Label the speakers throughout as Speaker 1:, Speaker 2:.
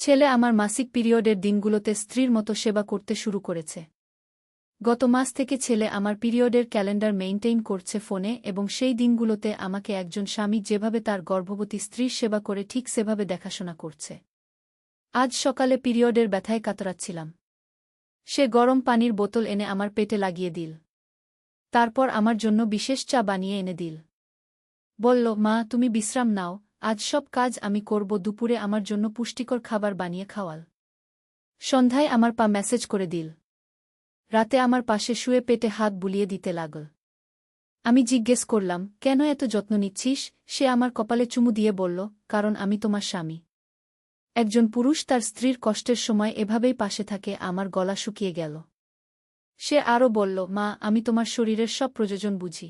Speaker 1: ছেলে আমার মাসিক পিরিয়ডের দিনগুলোতে স্ত্রীর মতো সেবা করতে শুরু করেছে। গত মাস থেকে ছেলে আমার পিরিয়ডের ক্যালেন্ডার মেইনটেইন করছে ফোনে এবং সেই দিনগুলোতে আমাকে একজন স্বামী যেভাবে তার গর্ভবতী স্ত্রীর সেবা করে ঠিক সেভাবে দেখাশোনা করছে। আজ সকালে পিরিয়ডের ব্যথায় কাতরাচ্ছিলাম। সে গরম পানির বোতল এনে আমার পেটে লাগিয়ে দিল। তারপর আমার জন্য বিশেষ চা বানিয়ে এনে দিল। বলল, মা তুমি বিশ্রাম নাও, আজ সব কাজ আমি করব। দুপুরে আমার জন্য পুষ্টিকর খাবার বানিয়ে খাওয়াল। সন্ধ্যায় আমার পা মেসেজ করে দিল। রাতে আমার পাশে শুয়ে পেটে হাত বুলিয়ে দিতে লাগল। আমি জিজ্ঞেস করলাম, কেন এত যত্ন নিচ্ছিস? সে আমার কপালে চুমু দিয়ে বলল, কারণ আমি তোমার স্বামী। একজন পুরুষ তার স্ত্রীর কষ্টের সময় এভাবেই পাশে থাকে। আমার গলা শুকিয়ে গেল। সে আরও বলল, মা আমি তোমার শরীরের সব প্রয়োজন বুঝি।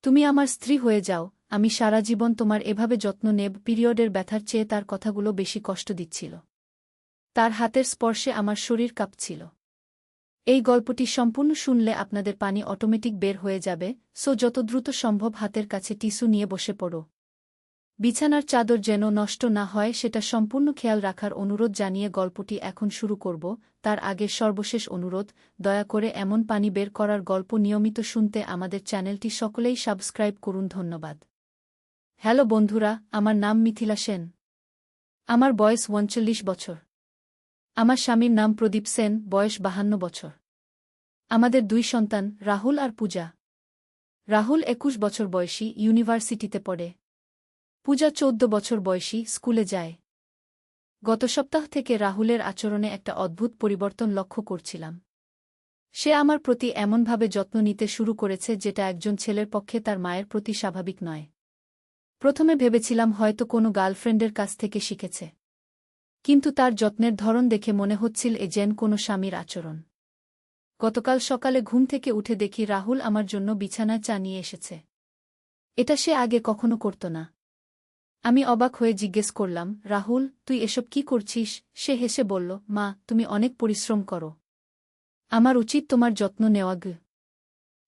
Speaker 1: তুমি আমার স্ত্রী হয়ে যাও, আমি সারা জীবন তোমার এভাবে যত্ন নেব। পিরিয়ডের ব্যথার চেয়ে তার কথাগুলো বেশি কষ্ট দিচ্ছিল। তার হাতের স্পর্শে আমার শরীর কাঁপছিল। এই গল্পটি সম্পূর্ণ শুনলে আপনাদের পানি অটোমেটিক বের হয়ে যাবে, সো যত দ্রুত সম্ভব হাতের কাছে টিস্যু নিয়ে বসে পড়ো। বিছানার চাদর যেন নষ্ট না হয় সেটা সম্পূর্ণ খেয়াল রাখার অনুরোধ জানিয়ে গল্পটি এখন শুরু করব। তার আগে সর্বশেষ অনুরোধ, দয়া করে এমন পানি বের করার গল্প নিয়মিত শুনতে আমাদের চ্যানেলটি সকলেই সাবস্ক্রাইব করুন। ধন্যবাদ। হ্যালো বন্ধুরা, আমার নাম মিথিলা সেন। আমার বয়স 39 বছর। আমার স্বামীর নাম প্রদীপ সেন, বয়স 52 বছর। আমাদের 2 সন্তান, রাহুল আর পূজা। রাহুল 21 বছর বয়সী, ইউনিভার্সিটিতে পড়ে। পূজা 14 বছর বয়সী, স্কুলে যায়। গত সপ্তাহ থেকে রাহুলের আচরণে একটা অদ্ভুত পরিবর্তন লক্ষ্য করছিলাম। সে আমার প্রতি এমনভাবে যত্ন নিতে শুরু করেছে যেটা একজন ছেলের পক্ষে তার মায়ের প্রতি স্বাভাবিক নয়। প্রথমে ভেবেছিলাম হয়তো কোনো গার্লফ্রেন্ডের কাছ থেকে শিখেছে। কিন্তু তার যত্নের ধরন দেখে মনে হচ্ছিল এ যেন কোনো স্বামীর আচরণ। গতকাল সকালে ঘুম থেকে উঠে দেখি রাহুল আমার জন্য বিছানায় চা নিয়ে এসেছে। এটা সে আগে কখনো করত না। আমি অবাক হয়ে জিজ্ঞেস করলাম, রাহুল তুই এসব কি করছিস? সে হেসে বলল, মা তুমি অনেক পরিশ্রম করো। আমার উচিত তোমার যত্ন নেওয়া।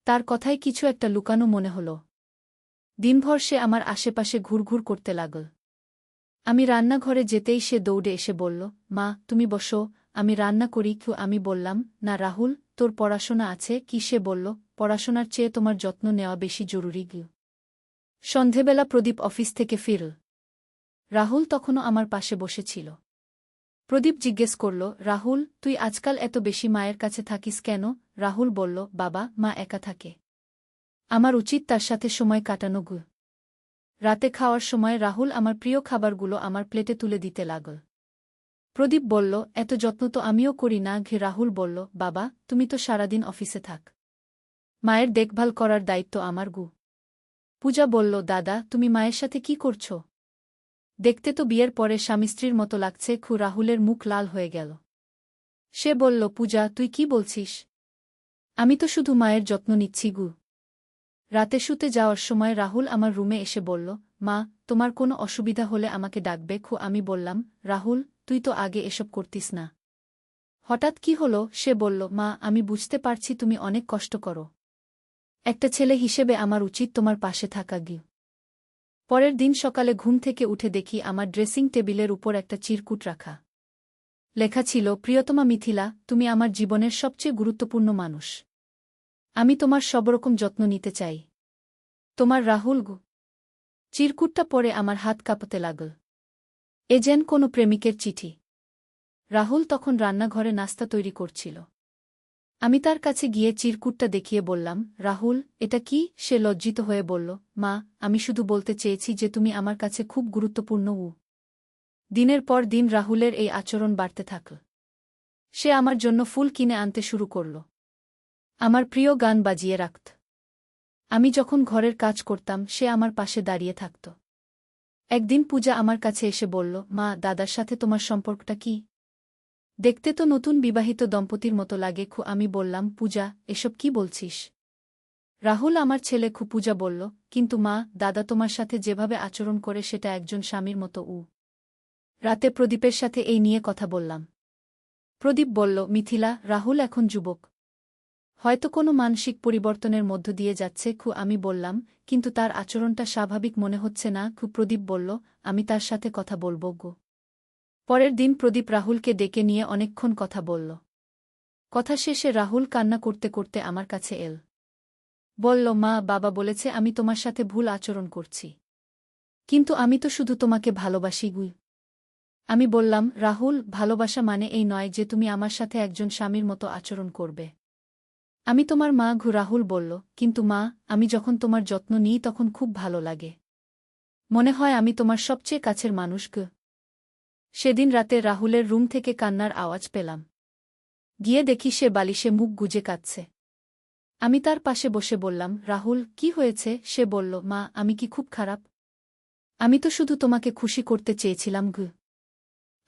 Speaker 1: তার কথায় কিছু একটা লুকানো মনে হল। দিনভর সে আমার আশেপাশে ঘুরঘুর করতে লাগল। আমি রান্নাঘরে যেতেই সে দৌড়ে এসে বলল, মা তুমি বসো, আমি রান্না করি। আমি বললাম, না রাহুল, তোর পড়াশোনা আছে কি? সে বলল, পড়াশোনার চেয়ে তোমার যত্ন নেওয়া বেশি জরুরি। সন্ধেবেলা প্রদীপ অফিস থেকে ফিরল। রাহুল তখনও আমার পাশে বসেছিল। প্রদীপ জিজ্ঞেস করল, রাহুল তুই আজকাল এত বেশি মায়ের কাছে থাকিস কেন? রাহুল বলল, বাবা মা একা থাকে। আমার উচিত তার সাথে সময় কাটানো। রাতে খাওয়ার সময় রাহুল আমার প্রিয় খাবারগুলো আমার প্লেটে তুলে দিতে লাগল। প্রদীপ বলল, এত যত্ন তো আমিও করি না। রাহুল বলল, বাবা তুমি তো সারাদিন অফিসে থাক, মায়ের দেখভাল করার দায়িত্ব আমার। পূজা বলল, দাদা তুমি মায়ের সাথে কি করছ? দেখতে তো বিয়ের পরে স্বামী স্ত্রীর মতো লাগছে। রাহুলের মুখ লাল হয়ে গেল। সে বলল, পূজা তুই কি বলছিস? আমি তো শুধু মায়ের যত্ন নিচ্ছি। রাতে শুতে যাওয়ার সময় রাহুল আমার রুমে এসে বলল, মা তোমার কোনো অসুবিধা হলে আমাকে ডাকবে। আমি বললাম, রাহুল তুই তো আগে এসব করতিস না, হঠাৎ কি হলো? সে বলল, মা আমি বুঝতে পারছি তুমি অনেক কষ্ট করো। একটা ছেলে হিসেবে আমার উচিত তোমার পাশে থাকা। পরের দিন সকালে ঘুম থেকে উঠে দেখি আমার ড্রেসিং টেবিলের উপর একটা চিরকুট রাখা। লেখা ছিল, প্রিয়তমা মিথিলা তুমি আমার জীবনের সবচেয়ে গুরুত্বপূর্ণ মানুষ। আমি তোমার সবরকম যত্ন নিতে চাই। তোমার রাহুল। চিরকুটটা পড়ে আমার হাত কাঁপতে লাগল। এ যেন কোনো প্রেমিকের চিঠি। রাহুল তখন রান্নাঘরে নাস্তা তৈরি করছিল। আমি তার কাছে গিয়ে চিরকুটটা দেখিয়ে বললাম, রাহুল এটা কি? সে লজ্জিত হয়ে বলল, মা আমি শুধু বলতে চেয়েছি যে তুমি আমার কাছে খুব গুরুত্বপূর্ণ। দিনের পর দিন রাহুলের এই আচরণ বাড়তে থাকল। সে আমার জন্য ফুল কিনে আনতে শুরু করল। আমার প্রিয় গান বাজিয়ে রাখত। আমি যখন ঘরের কাজ করতাম সে আমার পাশে দাঁড়িয়ে থাকত। একদিন পূজা আমার কাছে এসে বলল, মা দাদার সাথে তোমার সম্পর্কটা কি? দেখতে তো নতুন বিবাহিত দম্পতির মতো লাগে। আমি বললাম, পূজা এসব কি বলছিস? রাহুল আমার ছেলে। পূজা বলল, কিন্তু মা দাদা তোমার সাথে যেভাবে আচরণ করে সেটা একজন স্বামীর মতো। রাতে প্রদীপের সাথে এই নিয়ে কথা বললাম। প্রদীপ বলল, মিথিলা রাহুল এখন যুবক, হয়তো কোনো মানসিক পরিবর্তনের মধ্য দিয়ে যাচ্ছে। আমি বললাম, কিন্তু তার আচরণটা স্বাভাবিক মনে হচ্ছে না। প্রদীপ বলল, আমি তার সাথে কথা বলব। পরের দিন প্রদীপ রাহুলকে ডেকে নিয়ে অনেকক্ষণ কথা বলল। কথা শেষে রাহুল কান্না করতে করতে আমার কাছে এল। বলল, মা, বাবা বলেছে আমি তোমার সাথে ভুল আচরণ করছি। কিন্তু আমি তো শুধু তোমাকে ভালোবাসি গুই। আমি বললাম, রাহুল, ভালোবাসা মানে এই নয় যে তুমি আমার সাথে একজন স্বামীর মতো আচরণ করবে। আমি তোমার মা। রাহুল বলল, কিন্তু মা, আমি যখন তোমার যত্ন নিই তখন খুব ভালো লাগে। মনে হয় আমি তোমার সবচেয়ে কাছের মানুষ গো। সেদিন রাতে রাহুলের রুম থেকে কান্নার আওয়াজ পেলাম। গিয়ে দেখি সে বালিশে মুখ গুজে কাঁদছে। আমি তার পাশে বসে বললাম, রাহুল, কি হয়েছে? সে বলল, মা, আমি কি খুব খারাপ? আমি তো শুধু তোমাকে খুশি করতে চেয়েছিলাম গু।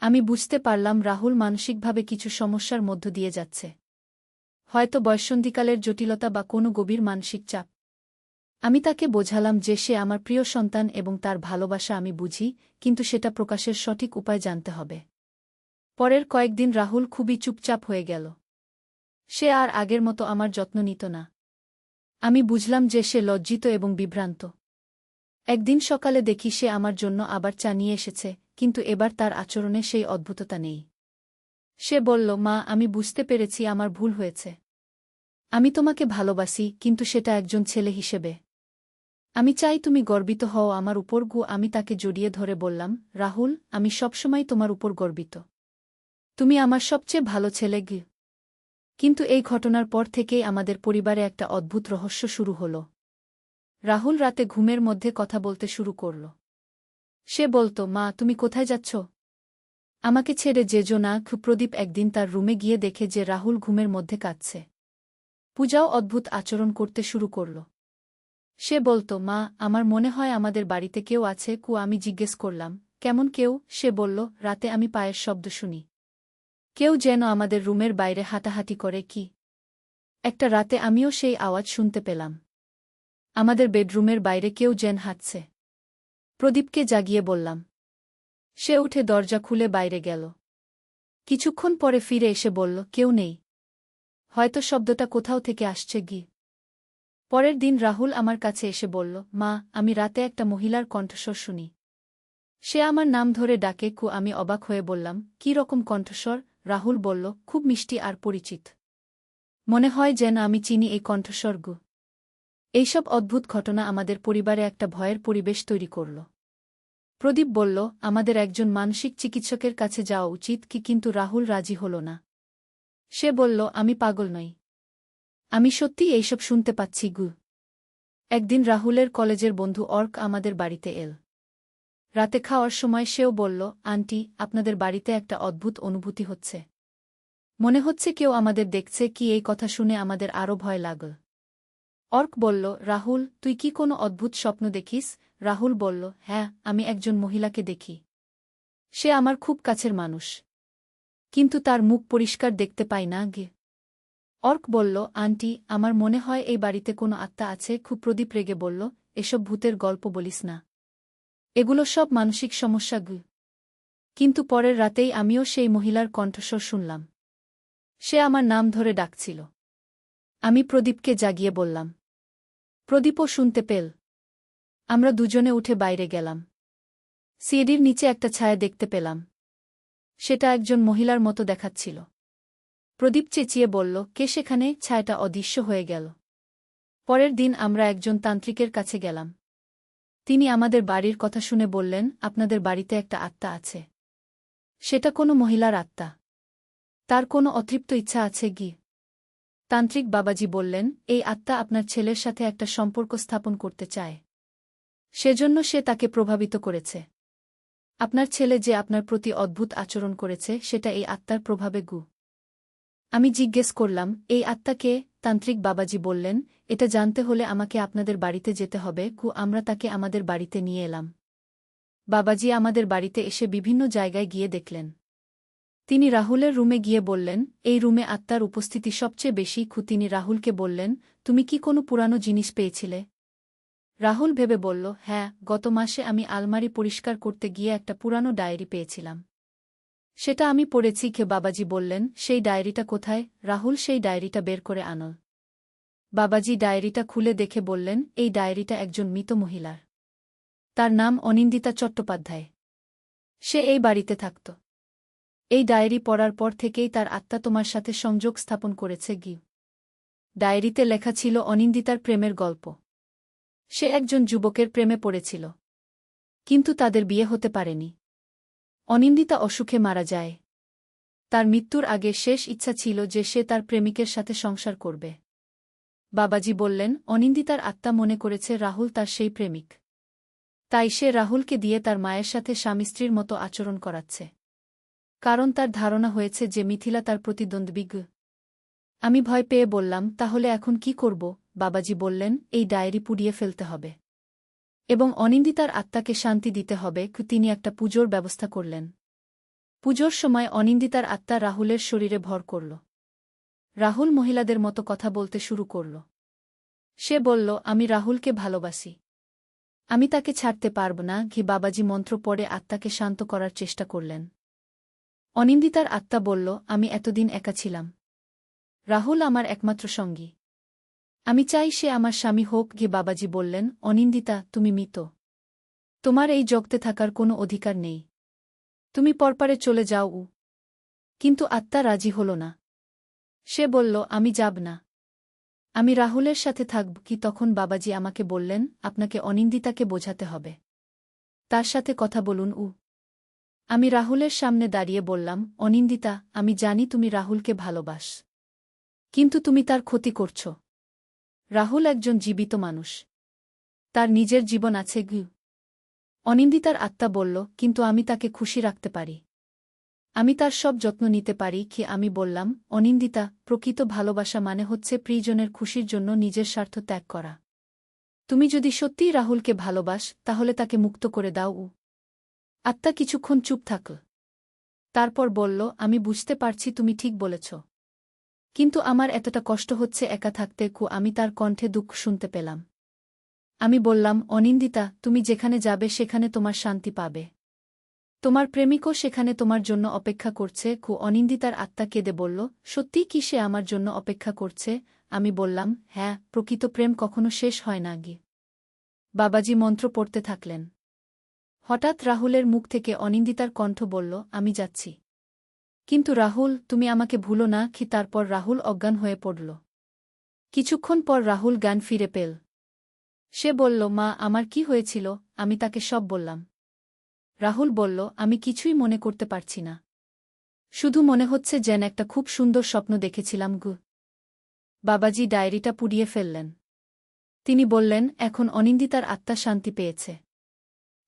Speaker 1: আমি বুঝতে পারলাম রাহুল মানসিকভাবে কিছু সমস্যার মধ্য দিয়ে যাচ্ছে। হয়তো বয়ঃসন্ধিকালের জটিলতা বা কোনো গভীর মানসিক চাপ। আমি তাকে বোঝালাম যে সে আমার প্রিয় সন্তান এবং তার ভালোবাসা আমি বুঝি, কিন্তু সেটা প্রকাশের সঠিক উপায় জানতে হবে। পরের কয়েকদিন রাহুল খুবই চুপচাপ হয়ে গেল। সে আর আগের মতো আমার যত্ন নিত না। আমি বুঝলাম যে সে লজ্জিত এবং বিভ্রান্ত। একদিন সকালে দেখি সে আমার জন্য আবার চা নিয়ে এসেছে, কিন্তু এবার তার আচরণে সেই অদ্ভুততা নেই। সে বলল, মা, আমি বুঝতে পেরেছি আমার ভুল হয়েছে। আমি তোমাকে ভালোবাসি, কিন্তু সেটা একজন ছেলে হিসেবে। আমি চাই তুমি গর্বিত হও আমার উপর গু। আমি তাকে জড়িয়ে ধরে বললাম, রাহুল, আমি সবসময় তোমার উপর গর্বিত। তুমি আমার সবচেয়ে ভালো ছেলে গি। কিন্তু এই ঘটনার পর থেকেই আমাদের পরিবারে একটা অদ্ভুত রহস্য শুরু হল। রাহুল রাতে ঘুমের মধ্যে কথা বলতে শুরু করল। সে বলত, মা, তুমি কোথায় যাচ্ছ? আমাকে ছেড়ে যেজো না। প্রদীপ একদিন তার রুমে গিয়ে দেখে যে রাহুল ঘুমের মধ্যে কাঁদছে। পূজাও অদ্ভুত আচরণ করতে শুরু করল। সে বলত, মা, আমার মনে হয় আমাদের বাড়িতে কেউ আছে। আমি জিজ্ঞেস করলাম, কেমন কেউ? সে বলল, রাতে আমি পায়ের শব্দ শুনি। কেউ যেন আমাদের রুমের বাইরে হাঁটাহাঁটি করে। কি একটা রাতে আমিও সেই আওয়াজ শুনতে পেলাম। আমাদের বেডরুমের বাইরে কেউ যেন হাঁটছে। প্রদীপকে জাগিয়ে বললাম। সে উঠে দরজা খুলে বাইরে গেল। কিছুক্ষণ পরে ফিরে এসে বলল, কেউ নেই। হয়তো শব্দটা কোথাও থেকে আসছে গি। পরের দিন রাহুল আমার কাছে এসে বলল, মা, আমি রাতে একটা মহিলার কণ্ঠস্বর শুনি। সে আমার নাম ধরে ডাকে। আমি অবাক হয়ে বললাম, কী রকম কণ্ঠস্বর? রাহুল বলল, খুব মিষ্টি আর পরিচিত। মনে হয় যেন আমি চিনি এই কণ্ঠস্বর গু। এইসব অদ্ভুত ঘটনা আমাদের পরিবারে একটা ভয়ের পরিবেশ তৈরি করল। প্রদীপ বলল, আমাদের একজন মানসিক চিকিৎসকের কাছে যাওয়া উচিত কি? কিন্তু রাহুল রাজি হল না। সে বলল, আমি পাগল নই। আমি সত্যি এইসব শুনতে পাচ্ছি গু। একদিন রাহুলের কলেজের বন্ধু অর্ক আমাদের বাড়িতে এল। রাতে খাওয়ার সময় সেও বলল, আন্টি, আপনাদের বাড়িতে একটা অদ্ভুত অনুভূতি হচ্ছে। মনে হচ্ছে কেউ আমাদের দেখছে। কি? এই কথা শুনে আমাদের আরও ভয় লাগল। অর্ক বলল, রাহুল, তুই কি কোনো অদ্ভুত স্বপ্ন দেখিস? রাহুল বলল, হ্যাঁ, আমি একজন মহিলাকে দেখি। সে আমার খুব কাছের মানুষ। কিন্তু তার মুখ পরিষ্কার দেখতে পাই না গে। অর্ক বলল, আন্টি, আমার মনে হয় এই বাড়িতে কোনো আত্মা আছে। প্রদীপ রেগে বলল, এসব ভূতের গল্প বলিস না। এগুলো সব মানসিক সমস্যা গু। কিন্তু পরের রাতেই আমিও সেই মহিলার কণ্ঠস্বর শুনলাম। সে আমার নাম ধরে ডাকছিল। আমি প্রদীপকে জাগিয়ে বললাম। প্রদীপও শুনতে পেল। আমরা দুজনে উঠে বাইরে গেলাম। সিঁড়ির নিচে একটা ছায়া দেখতে পেলাম। সেটা একজন মহিলার মতো দেখাচ্ছিল। প্রদীপ চেঁচিয়ে বলল, কে সেখানে? ছায়াটা অদৃশ্য হয়ে গেল। পরের দিন আমরা একজন তান্ত্রিকের কাছে গেলাম। তিনি আমাদের বাড়ির কথা শুনে বললেন, আপনাদের বাড়িতে একটা আত্মা আছে। সেটা কোনো মহিলার আত্মা। তার কোনো অতৃপ্ত ইচ্ছা আছে গি। তান্ত্রিক বাবাজি বললেন, এই আত্মা আপনার ছেলের সাথে একটা সম্পর্ক স্থাপন করতে চায়। সেজন্য সে তাকে প্রভাবিত করেছে। আপনার ছেলে যে আপনার প্রতি অদ্ভুত আচরণ করেছে সেটা এই আত্মার প্রভাবে গু। আমি জিজ্ঞেস করলাম, এই আত্মা কে? তান্ত্রিক বাবাজি বললেন, এটা জানতে হলে আমাকে আপনাদের বাড়িতে যেতে হবে। আমরা তাকে আমাদের বাড়িতে নিয়ে এলাম। বাবাজি আমাদের বাড়িতে এসে বিভিন্ন জায়গায় গিয়ে দেখলেন। তিনি রাহুলের রুমে গিয়ে বললেন, এই রুমে আত্মার উপস্থিতি সবচেয়ে বেশি। তিনি রাহুলকে বললেন, তুমি কি কোনো পুরানো জিনিস পেয়েছিলে? রাহুল ভেবে বলল, হ্যাঁ, গত মাসে আমি আলমারি পরিষ্কার করতে গিয়ে একটা পুরানো ডায়েরি পেয়েছিলাম। সেটা আমি পড়েছি। বাবাজি বললেন, সেই ডায়েরিটা কোথায়? রাহুল সেই ডায়েরিটা বের করে আনল। বাবাজি ডায়েরিটা খুলে দেখে বললেন, এই ডায়েরিটা একজন মৃত মহিলার। তার নাম অনিন্দিতা চট্টোপাধ্যায়। সে এই বাড়িতে থাকত। এই ডায়েরি পড়ার পর থেকেই তার আত্মা তোমার সাথে সংযোগ স্থাপন করেছে গি। ডায়েরিতে লেখা ছিল অনিন্দিতার প্রেমের গল্প। সে একজন যুবকের প্রেমে পড়েছিল, কিন্তু তাদের বিয়ে হতে পারেনি। অনিন্দিতা অসুখে মারা যায়। তার মৃত্যুর আগে শেষ ইচ্ছা ছিল যে সে তার প্রেমিকের সাথে সংসার করবে। বাবাজি বললেন, অনিন্দিতার আত্মা মনে করেছে রাহুল তার সেই প্রেমিক। তাই সে রাহুলকে দিয়ে তার মায়ের সাথে স্বামী-স্ত্রীর মতো আচরণ করাচ্ছে। কারণ তার ধারণা হয়েছে যে মিথিলা তার প্রতিদ্বন্দ্বী। আমি ভয় পেয়ে বললাম, তাহলে এখন কি করব? বাবাজি বললেন, এই ডায়েরি পুড়িয়ে ফেলতে হবে এবং অনিন্দিতার আত্মাকে শান্তি দিতে হবে। তিনি একটা পুজোর ব্যবস্থা করলেন। পুজোর সময় অনিন্দিতার আত্মা রাহুলের শরীরে ভর করল। রাহুল মহিলাদের মতো কথা বলতে শুরু করল। সে বলল, আমি রাহুলকে ভালোবাসি, আমি তাকে ছাড়তে পারব না। বাবাজি মন্ত্র পড়ে আত্মাকে শান্ত করার চেষ্টা করলেন। অনিন্দিতার আত্মা বলল, আমি এতদিন একা ছিলাম। রাহুল আমার একমাত্র সঙ্গী। আমি চাই সে আমার স্বামী হোক। বাবাজি বললেন, অনিন্দিতা, তুমি মৃত। তোমার এই জগতে থাকার কোনো অধিকার নেই। তুমি পরপারে চলে যাও। কিন্তু আত্মা রাজি হল না। সে বলল, আমি যাব না, আমি রাহুলের সাথে থাকব। তখন বাবাজি আমাকে বললেন, আপনাকে অনিন্দিতাকে বোঝাতে হবে, তার সাথে কথা বলুন। আমি রাহুলের সামনে দাঁড়িয়ে বললাম, অনিন্দিতা, আমি জানি তুমি রাহুলকে ভালোবাস, কিন্তু তুমি তার ক্ষতি করছ। রাহুল একজন জীবিত মানুষ, তার নিজের জীবন আছে। অনিন্দিতার আত্মা বলল, কিন্তু আমি তাকে খুশি রাখতে পারি, আমি তার সব যত্ন নিতে পারি। আমি বললাম, অনিন্দিতা, প্রকৃত ভালোবাসা মানে হচ্ছে প্রিয়জনের খুশির জন্য নিজের স্বার্থ ত্যাগ করা। তুমি যদি সত্যিই রাহুলকে ভালোবাস, তাহলে তাকে মুক্ত করে দাও। আত্মা কিছুক্ষণ চুপ থাকল। তারপর বলল, আমি বুঝতে পারছি, তুমি ঠিক বলেছ, কিন্তু আমার এতটা কষ্ট হচ্ছে একা থাকতে। আমি তার কণ্ঠে দুঃখ শুনতে পেলাম। আমি বললাম, অনিন্দিতা, তুমি যেখানে যাবে সেখানে তোমার শান্তি পাবে। তোমার প্রেমিকও সেখানে তোমার জন্য অপেক্ষা করছে। অনিন্দিতার আত্মা কেঁদে বলল, সত্যিই কি সে আমার জন্য অপেক্ষা করছে? আমি বললাম, হ্যাঁ, প্রকৃত প্রেম কখনো শেষ হয় না। বাবাজি মন্ত্র পড়তে থাকলেন। হঠাৎ রাহুলের মুখ থেকে অনিন্দিতার কণ্ঠ বলল, আমি যাচ্ছি, কিন্তু রাহুল, তুমি আমাকে ভুলো না। তারপর রাহুল অজ্ঞান হয়ে পড়ল। কিছুক্ষণ পর রাহুল জ্ঞান ফিরে পেল। সে বলল, মা, আমার কি হয়েছিল? আমি তাকে সব বললাম। রাহুল বলল, আমি কিছুই মনে করতে পারছি না, শুধু মনে হচ্ছে যেন একটা খুব সুন্দর স্বপ্ন দেখেছিলাম। বাবাজি ডায়েরিটা পুড়িয়ে ফেললেন। তিনি বললেন, এখন অনিন্দিতার আত্মা শান্তি পেয়েছে,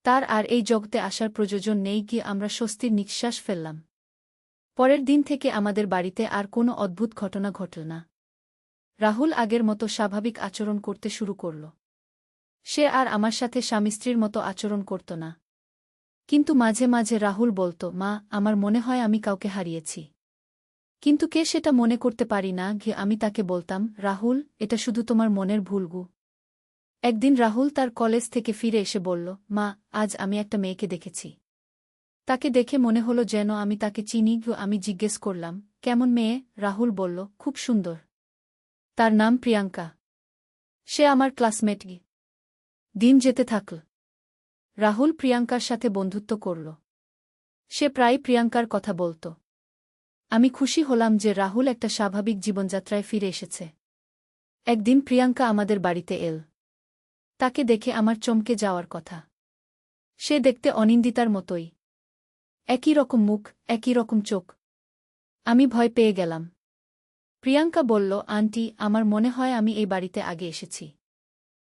Speaker 1: তার আর এই জগতে আসার প্রয়োজন নেই। আমরা স্বস্তির নিঃশ্বাস ফেললাম। পরের দিন থেকে আমাদের বাড়িতে আর কোনো অদ্ভুত ঘটনা ঘটল না। রাহুল আগের মতো স্বাভাবিক আচরণ করতে শুরু করল। সে আর আমার সাথে স্বামী-স্ত্রীর মতো আচরণ করত না। কিন্তু মাঝে মাঝে রাহুল বলত, মা, আমার মনে হয় আমি কাউকে হারিয়েছি, কিন্তু কে সেটা মনে করতে পারি না। আমি তাকে বলতাম, রাহুল, এটা শুধু তোমার মনের ভুল। একদিন রাহুল তার কলেজ থেকে ফিরে এসে বলল, মা, আজ আমি একটা মেয়েকে দেখেছি, তাকে দেখে মনে হলো যেন আমি তাকে চিনি। আমি জিজ্ঞেস করলাম, কেমন মেয়ে? রাহুল বলল, খুব সুন্দর, তার নাম প্রিয়াঙ্কা, সে আমার ক্লাসমেট। দিন যেতে থাকল। রাহুল প্রিয়াঙ্কার সাথে বন্ধুত্ব করল। সে প্রায় প্রিয়াঙ্কার কথা বলত। আমি খুশি হলাম যে রাহুল একটা স্বাভাবিক জীবনযাত্রায় ফিরে এসেছে। একদিন প্রিয়াঙ্কা আমাদের বাড়িতে এল। তাকে দেখে আমার চমকে যাওয়ার কথা। সে দেখতে অনিন্দিতার মতোই, একই রকম মুখ, একই রকম চোখ। আমি ভয় পেয়ে গেলাম। প্রিয়াঙ্কা বলল, আন্টি, আমার মনে হয় আমি এই বাড়িতে আগে এসেছি,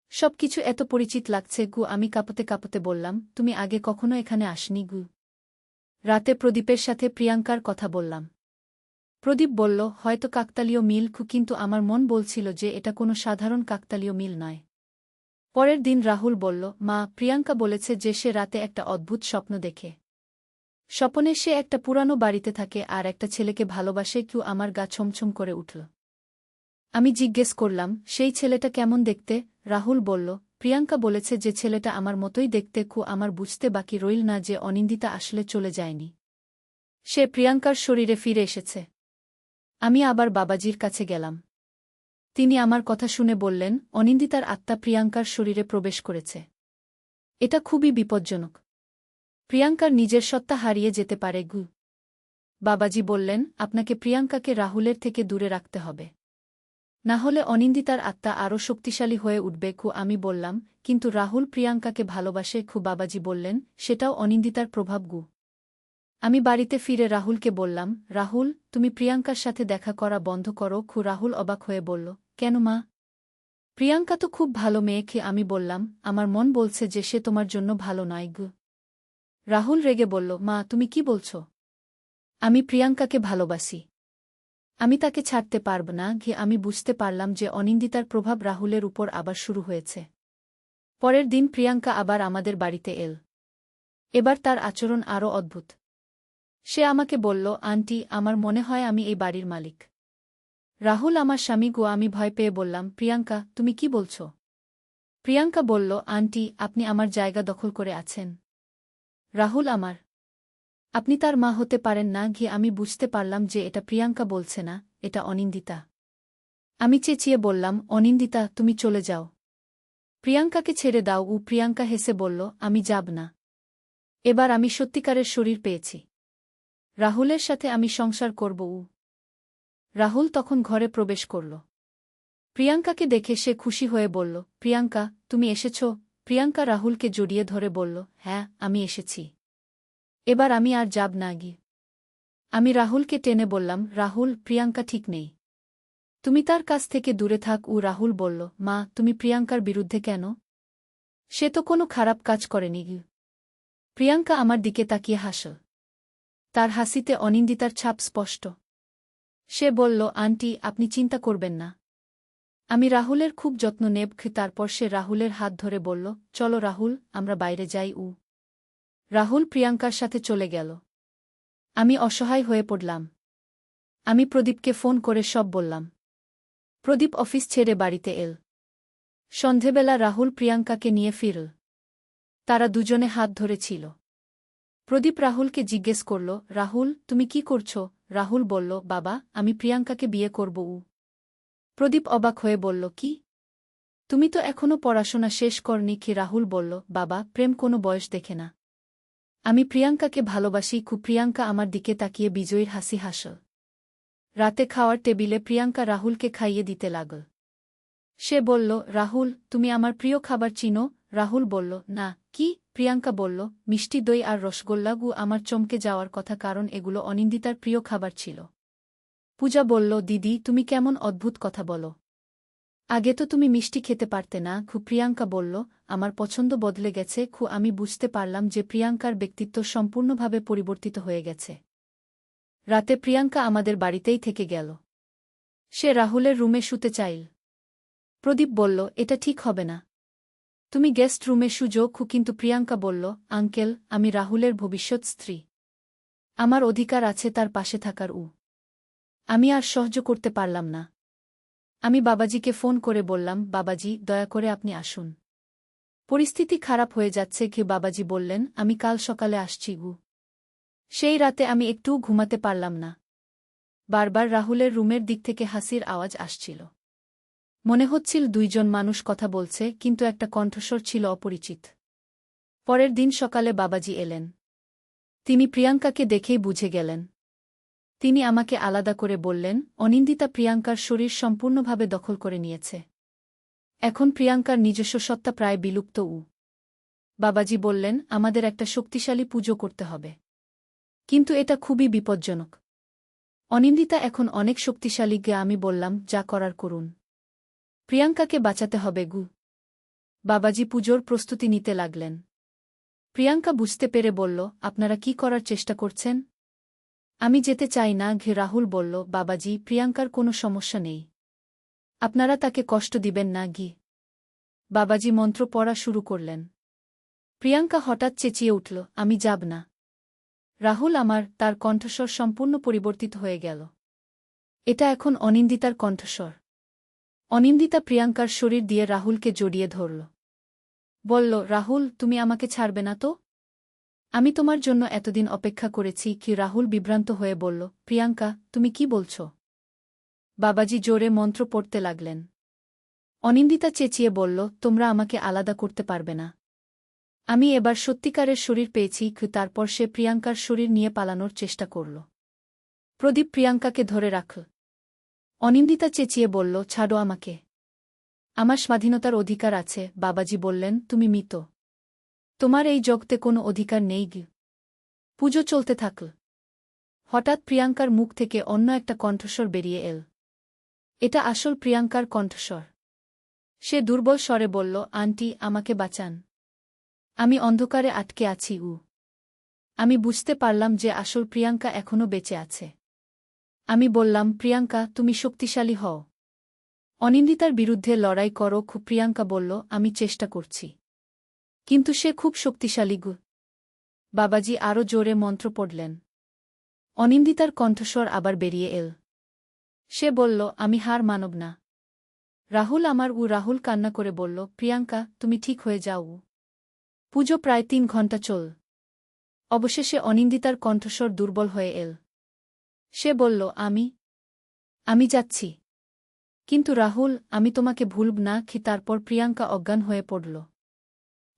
Speaker 1: সবকিছু এত পরিচিত লাগছে। আমি কাঁপতে কাঁপতে বললাম, তুমি আগে কখনো এখানে আসনি? রাতে প্রদীপের সাথে প্রিয়াঙ্কার কথা বললাম। প্রদীপ বলল, হয়তো কাকতালীয় মিল। কিন্তু আমার মন বলছিল যে এটা কোনো সাধারণ কাকতালীয় মিল নয়। পরের দিন রাহুল বলল, মা, প্রিয়াঙ্কা বলেছে যে সে রাতে একটা অদ্ভুত স্বপ্ন দেখে। স্বপনে সে একটা পুরানো বাড়িতে থাকে আর একটা ছেলেকে ভালোবাসে। আমার গা ছমছম করে উঠল। আমি জিজ্ঞেস করলাম, সেই ছেলেটা কেমন দেখতে? রাহুল বলল, প্রিয়াঙ্কা বলেছে যে ছেলেটা আমার মতোই দেখতে। আমার বুঝতে বাকি রইল না যে অনিন্দিতা আসলে চলে যায়নি, সে প্রিয়াঙ্কার শরীরে ফিরে এসেছে। আমি আবার বাবাজির কাছে গেলাম। তিনি আমার কথা শুনে বললেন, অনিন্দিতার আত্মা প্রিয়াঙ্কার শরীরে প্রবেশ করেছে। এটা খুবই বিপজ্জনক। প্রিয়াঙ্কার নিজের সত্তা হারিয়ে যেতে পারে। বাবাজি বললেন, আপনাকে প্রিয়াঙ্কাকে রাহুলের থেকে দূরে রাখতে হবে। না হলে অনিন্দিতার আত্মা আরও শক্তিশালী হয়ে উঠবে। আমি বললাম, কিন্তু রাহুল প্রিয়াঙ্কাকে ভালোবাসে। বাবাজি বললেন, সেটাও অনিন্দিতার প্রভাব। আমি বাড়িতে ফিরে রাহুলকে বললাম, রাহুল, তুমি প্রিয়াঙ্কার সাথে দেখা করা বন্ধ করো। রাহুল অবাক হয়ে বলল, কেন মা? প্রিয়াঙ্কা তো খুব ভালো মেয়ে। আমি বললাম, আমার মন বলছে যে সে তোমার জন্য ভালো নয়। রাহুল রেগে বলল, মা, তুমি কি বলছ? আমি প্রিয়াঙ্কাকে ভালোবাসি। আমি তাকে ছাড়তে পারব না। আমি বুঝতে পারলাম যে অনিন্দিতার প্রভাব রাহুলের উপর আবার শুরু হয়েছে। পরের দিন প্রিয়াঙ্কা আবার আমাদের বাড়িতে এল। এবার তার আচরণ আরও অদ্ভুত। সে আমাকে বলল, আন্টি, আমার মনে হয় আমি এই বাড়ির মালিক। রাহুল আমার স্বামী। আমি ভয় পেয়ে বললাম, প্রিয়াঙ্কা, তুমি কি বলছ? প্রিয়াঙ্কা বলল, আন্টি, আপনি আমার জায়গা দখল করে আছেন। রাহুল আমার। আপনি তার মা হতে পারেন না। আমি বুঝতে পারলাম যে এটা প্রিয়াঙ্কা বলছে না, এটা অনিন্দিতা। আমি চেঁচিয়ে বললাম, অনিন্দিতা, তুমি চলে যাও। প্রিয়াঙ্কাকে ছেড়ে দাও। প্রিয়াঙ্কা হেসে বলল, আমি যাব না। এবার আমি সত্যিকারের শরীর পেয়েছি। রাহুলের সাথে আমি সংসার করব। রাহুল তখন ঘরে প্রবেশ করল। প্রিয়াঙ্কাকে দেখে সে খুশি হয়ে বলল, প্রিয়াঙ্কা, তুমি এসেছ? প্রিয়াঙ্কা রাহুলকে জড়িয়ে ধরে বলল, হ্যাঁ, আমি এসেছি। এবার আমি আর যাব না। আমি রাহুলকে টেনে বললাম, রাহুল, প্রিয়াঙ্কা ঠিক নেই। তুমি তার কাছ থেকে দূরে থাক। রাহুল বলল, মা, তুমি প্রিয়াঙ্কার বিরুদ্ধে কেন? সে তো কোনো খারাপ কাজ করেনি। প্রিয়াঙ্কা আমার দিকে তাকিয়ে হাসল। তার হাসিতে অনিন্দিতার ছাপ স্পষ্ট। সে বলল, আন্টি, আপনি চিন্তা করবেন না। আমি রাহুলের খুব যত্ন নেব। তারপর সে রাহুলের হাত ধরে বলল, চলো রাহুল, আমরা বাইরে যাই। রাহুল প্রিয়াঙ্কার সাথে চলে গেল। আমি অসহায় হয়ে পড়লাম। আমি প্রদীপকে ফোন করে সব বললাম। প্রদীপ অফিস ছেড়ে বাড়িতে এল। সন্ধেবেলা রাহুল প্রিয়াঙ্কাকে নিয়ে ফিরল। তারা দুজনে হাত ধরেছিল। প্রদীপ রাহুলকে জিজ্ঞেস করল, রাহুল, তুমি কি করছ? রাহুল বলল, বাবা, আমি প্রিয়াঙ্কাকে বিয়ে করব। প্রদীপ অবাক হয়ে বলল, কি? তুমি তো এখনো পড়াশোনা শেষ করনি। রাহুল বলল, বাবা, প্রেম কোনো বয়স দেখে না। আমি প্রিয়াঙ্কাকে ভালোবাসি। প্রিয়াঙ্কা আমার দিকে তাকিয়ে বিজয়ীর হাসি হাসল। রাতে খাওয়ার টেবিলে প্রিয়াঙ্কা রাহুলকে খাইয়ে দিতে লাগল। সে বলল, রাহুল, তুমি আমার প্রিয় খাবার চিনো? রাহুল বলল, না, কি? প্রিয়াঙ্কা বলল, মিষ্টি দই আর রসগোল্লা। আমার চমকে যাওয়ার কথা, কারণ এগুলো অনিন্দিতার প্রিয় খাবার ছিল। পূজা বলল, দিদি, তুমি কেমন অদ্ভুত কথা বলো। আগে তো তুমি মিষ্টি খেতে পারতে না। প্রিয়াঙ্কা বলল, আমার পছন্দ বদলে গেছে। আমি বুঝতে পারলাম যে প্রিয়াঙ্কার ব্যক্তিত্ব সম্পূর্ণভাবে পরিবর্তিত হয়ে গেছে। রাতে প্রিয়াঙ্কা আমাদের বাড়িতেই থেকে গেল। সে রাহুলের রুমে শুতে চাইল। প্রদীপ বলল, এটা ঠিক হবে না। তুমি গেস্ট রুমে শুজো। কিন্তু প্রিয়াঙ্কা বলল, আঙ্কেল, আমি রাহুলের ভবিষ্যৎ স্ত্রী। আমার অধিকার আছে তার পাশে থাকার। আমি আর সহ্য করতে পারলাম না। আমি বাবাজিকে ফোন করে বললাম, বাবাজি, দয়া করে আপনি আসুন। পরিস্থিতি খারাপ হয়ে যাচ্ছে। বাবাজি বললেন, আমি কাল সকালে আসছি। সেই রাতে আমি একটুও ঘুমাতে পারলাম না। বারবার রাহুলের রুমের দিক থেকে হাসির আওয়াজ আসছিল। মনে হচ্ছিল দুইজন মানুষ কথা বলছে, কিন্তু একটা কণ্ঠস্বর ছিল অপরিচিত। পরের দিন সকালে বাবাজি এলেন। তিনি প্রিয়াঙ্কাকে দেখেই বুঝে গেলেন। তিনি আমাকে আলাদা করে বললেন, অনিন্দিতা প্রিয়াঙ্কার শরীর সম্পূর্ণভাবে দখল করে নিয়েছে। এখন প্রিয়াঙ্কার নিজস্ব সত্তা প্রায় বিলুপ্ত। বাবাজি বললেন, আমাদের একটা শক্তিশালী পুজো করতে হবে। কিন্তু এটা খুবই বিপজ্জনক। অনিন্দিতা এখন অনেক শক্তিশালী। আমি বললাম, যা করার করুন। প্রিয়াঙ্কাকে বাঁচাতে হবে। বাবাজি পুজোর প্রস্তুতি নিতে লাগলেন। প্রিয়াঙ্কা বুঝতে পেরে বলল, আপনারা কি করার চেষ্টা করছেন? আমি যেতে চাই না। রাহুল বলল, বাবাজি, প্রিয়াঙ্কার কোনো সমস্যা নেই। আপনারা তাকে কষ্ট দিবেন না। বাবাজি মন্ত্র পড়া শুরু করলেন। প্রিয়াঙ্কা হঠাৎ চেঁচিয়ে উঠল, আমি যাব না। রাহুল আমার। তার কণ্ঠস্বর সম্পূর্ণ পরিবর্তিত হয়ে গেল। এটা এখন অনিন্দিতার কণ্ঠস্বর। অনিন্দিতা প্রিয়াঙ্কার শরীর দিয়ে রাহুলকে জড়িয়ে ধরল। বলল, রাহুল, তুমি আমাকে ছাড়বে না তো? আমি তোমার জন্য এতদিন অপেক্ষা করেছি। রাহুল বিভ্রান্ত হয়ে বলল, প্রিয়াঙ্কা, তুমি কি বলছ? বাবাজি জোরে মন্ত্র পড়তে লাগলেন। অনিন্দিতা চেঁচিয়ে বলল, তোমরা আমাকে আলাদা করতে পারবে না। আমি এবার সত্যিকারের শরীর পেয়েছি। তারপর সে প্রিয়াঙ্কার শরীর নিয়ে পালানোর চেষ্টা করল। প্রদীপ প্রিয়াঙ্কাকে ধরে রাখল। অনিন্দিতা চেঁচিয়ে বলল, ছাড়ো আমাকে। আমার স্বাধীনতার অধিকার আছে। বাবাজি বললেন, তুমি মৃত। তোমার এই জগতে কোনো অধিকার নেই গি। পুজো চলতে থাকল। হঠাৎ প্রিয়াঙ্কার মুখ থেকে অন্য একটা কণ্ঠস্বর বেরিয়ে এল। এটা আসল প্রিয়াঙ্কার কণ্ঠস্বর। সে দুর্বল স্বরে বলল, আন্টি, আমাকে বাঁচান। আমি অন্ধকারে আটকে আছি। আমি বুঝতে পারলাম যে আসল প্রিয়াঙ্কা এখনও বেঁচে আছে। আমি বললাম, প্রিয়াঙ্কা, তুমি শক্তিশালী হও। অনিন্দিতার বিরুদ্ধে লড়াই করো। খুব প্রিয়াঙ্কা বলল, আমি চেষ্টা করছি। কিন্তু সে খুব শক্তিশালী গু। বাবাজি আরও জোরে মন্ত্র পড়লেন। অনিন্দিতার কণ্ঠস্বর আবার বেরিয়ে এল। সে বলল, আমি হার মানব না। রাহুল আমার। রাহুল কান্না করে বলল, প্রিয়াঙ্কা, তুমি ঠিক হয়ে যাও। পুজো প্রায় 3 ঘণ্টা চল। অবশেষে অনিন্দিতার কণ্ঠস্বর দুর্বল হয়ে এল। সে বলল, আমি যাচ্ছি। কিন্তু রাহুল, আমি তোমাকে ভুলব না কি? তারপর প্রিয়াঙ্কা অজ্ঞান হয়ে পড়ল।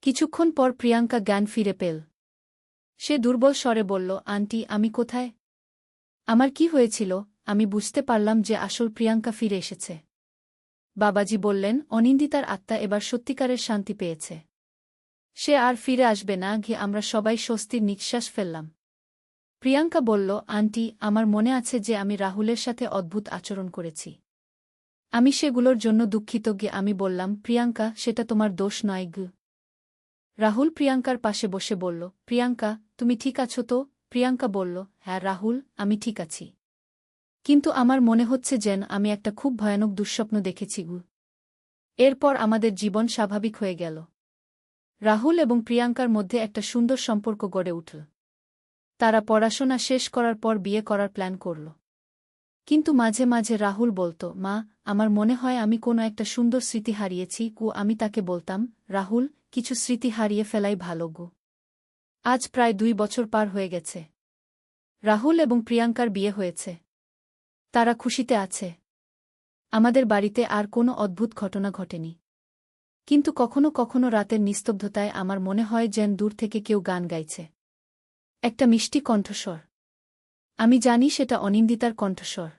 Speaker 1: কিছুক্ষণ পর প্রিয়াঙ্কা জ্ঞান ফিরে পেল। সে দুর্বল স্বরে বলল, আন্টি, আমি কোথায়? আমার কি হয়েছিল? আমি বুঝতে পারলাম যে আসল প্রিয়াঙ্কা ফিরে এসেছে। বাবাজি বললেন, অনিন্দিতার আত্মা এবার সত্যিকারের শান্তি পেয়েছে। সে আর ফিরে আসবে না। আমরা সবাই স্বস্তির নিঃশ্বাস ফেললাম। প্রিয়াঙ্কা বলল, আন্টি, আমার মনে আছে যে আমি রাহুলের সাথে অদ্ভুত আচরণ করেছি। আমি সেগুলোর জন্য দুঃখিত। আমি বললাম, প্রিয়াঙ্কা, সেটা তোমার দোষ নয়। রাহুল প্রিয়াঙ্কার পাশে বসে বলল, প্রিয়াঙ্কা, তুমি ঠিক আছো তো? প্রিয়াঙ্কা বলল, হ্যাঁ রাহুল, আমি ঠিক আছি। কিন্তু আমার মনে হচ্ছে যেন আমি একটা খুব ভয়ানক দুঃস্বপ্ন দেখেছি। এরপর আমাদের জীবন স্বাভাবিক হয়ে গেল। রাহুল এবং প্রিয়াঙ্কার মধ্যে একটা সুন্দর সম্পর্ক গড়ে উঠল। তারা পড়াশোনা শেষ করার পর বিয়ে করার প্ল্যান করল। কিন্তু মাঝে মাঝে রাহুল বলতো, মা, আমার মনে হয় আমি কোনো একটা সুন্দর স্মৃতি হারিয়েছি। আমি তাকে বলতাম, রাহুল, কিছু স্মৃতি হারিয়ে ফেলাই ভালো গো। আজ প্রায় 2 বছর পার হয়ে গেছে। রাহুল এবং প্রিয়াঙ্কার বিয়ে হয়েছে। তারা খুশিতে আছে। আমাদের বাড়িতে আর কোনো অদ্ভুত ঘটনা ঘটেনি। কিন্তু কখনো কখনো রাতের নিস্তব্ধতায় আমার মনে হয় যেন দূর থেকে কেউ গান গাইছে। একটা মিষ্টি কণ্ঠস্বর। আমি জানি সেটা অনিন্দিতার কণ্ঠস্বর।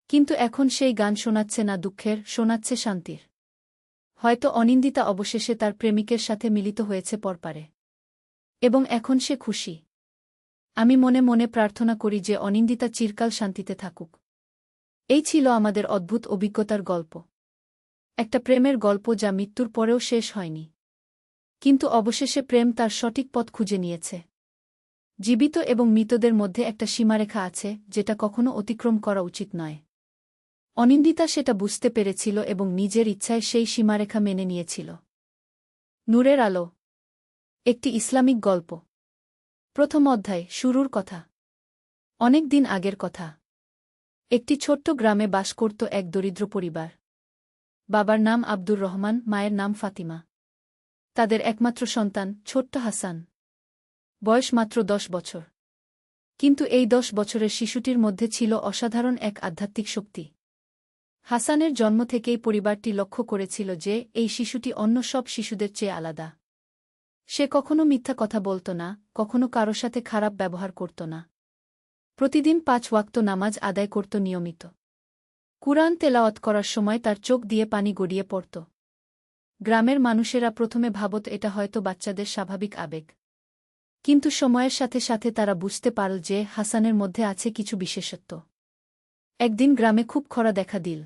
Speaker 1: কিন্তু এখন সেই গান শোনাচ্ছে না দুঃখের, শোনাচ্ছে শান্তির। হয়তো অনিন্দিতা অবশেষে তার প্রেমিকের সাথে মিলিত হয়েছে পরপারে। এবং এখন সে খুশি। আমি মনে মনে প্রার্থনা করি যে অনিন্দিতা চিরকাল শান্তিতে থাকুক। এই ছিল আমাদের অদ্ভুত অভিজ্ঞতার গল্প। একটা প্রেমের গল্প যা মৃত্যুর পরেও শেষ হয়নি। কিন্তু অবশেষে প্রেম তার সঠিক পথ খুঁজে নিয়েছে। জীবিত এবং মৃতদের মধ্যে একটা সীমারেখা আছে যেটা কখনো অতিক্রম করা উচিত নয়। অনিন্দিতা সেটা বুঝতে পেরেছিল এবং নিজের ইচ্ছায় সেই সীমারেখা মেনে নিয়েছিল। নূরের আলো। একটি ইসলামিক গল্প। প্রথম অধ্যায়, শুরুর কথা। অনেক দিন আগের কথা। একটি ছোট্ট গ্রামে বাস করত এক দরিদ্র পরিবার। বাবার নাম আব্দুর রহমান, মায়ের নাম ফাতিমা। তাদের একমাত্র সন্তান ছোট্ট হাসান। বয়স মাত্র 10 বছর। কিন্তু এই 10 বছরের শিশুটির মধ্যে ছিল অসাধারণ এক আধ্যাত্মিক শক্তি। হাসানের জন্ম থেকেই পরিবারটি লক্ষ্য করেছিল যে এই শিশুটি অন্য সব শিশুদের চেয়ে আলাদা। সে কখনো মিথ্যা কথা বলত না, কখনো কারো সাথে খারাপ ব্যবহার করত না। প্রতিদিন 5 ওয়াক্ত নামাজ আদায় করত নিয়মিত। কুরআন তেলাওয়াত করার সময় তার চোখ দিয়ে পানি গড়িয়ে পড়ত। গ্রামের মানুষেরা প্রথমে ভাবত এটা হয়তো বাচ্চাদের স্বাভাবিক আবেগ। কিন্তু সময়ের সাথে সাথে তারা বুঝতে পারল যে হাসানের মধ্যে আছে কিছু বিশেষত্ব। একদিন গ্রামে খুব খরা দেখা দিল।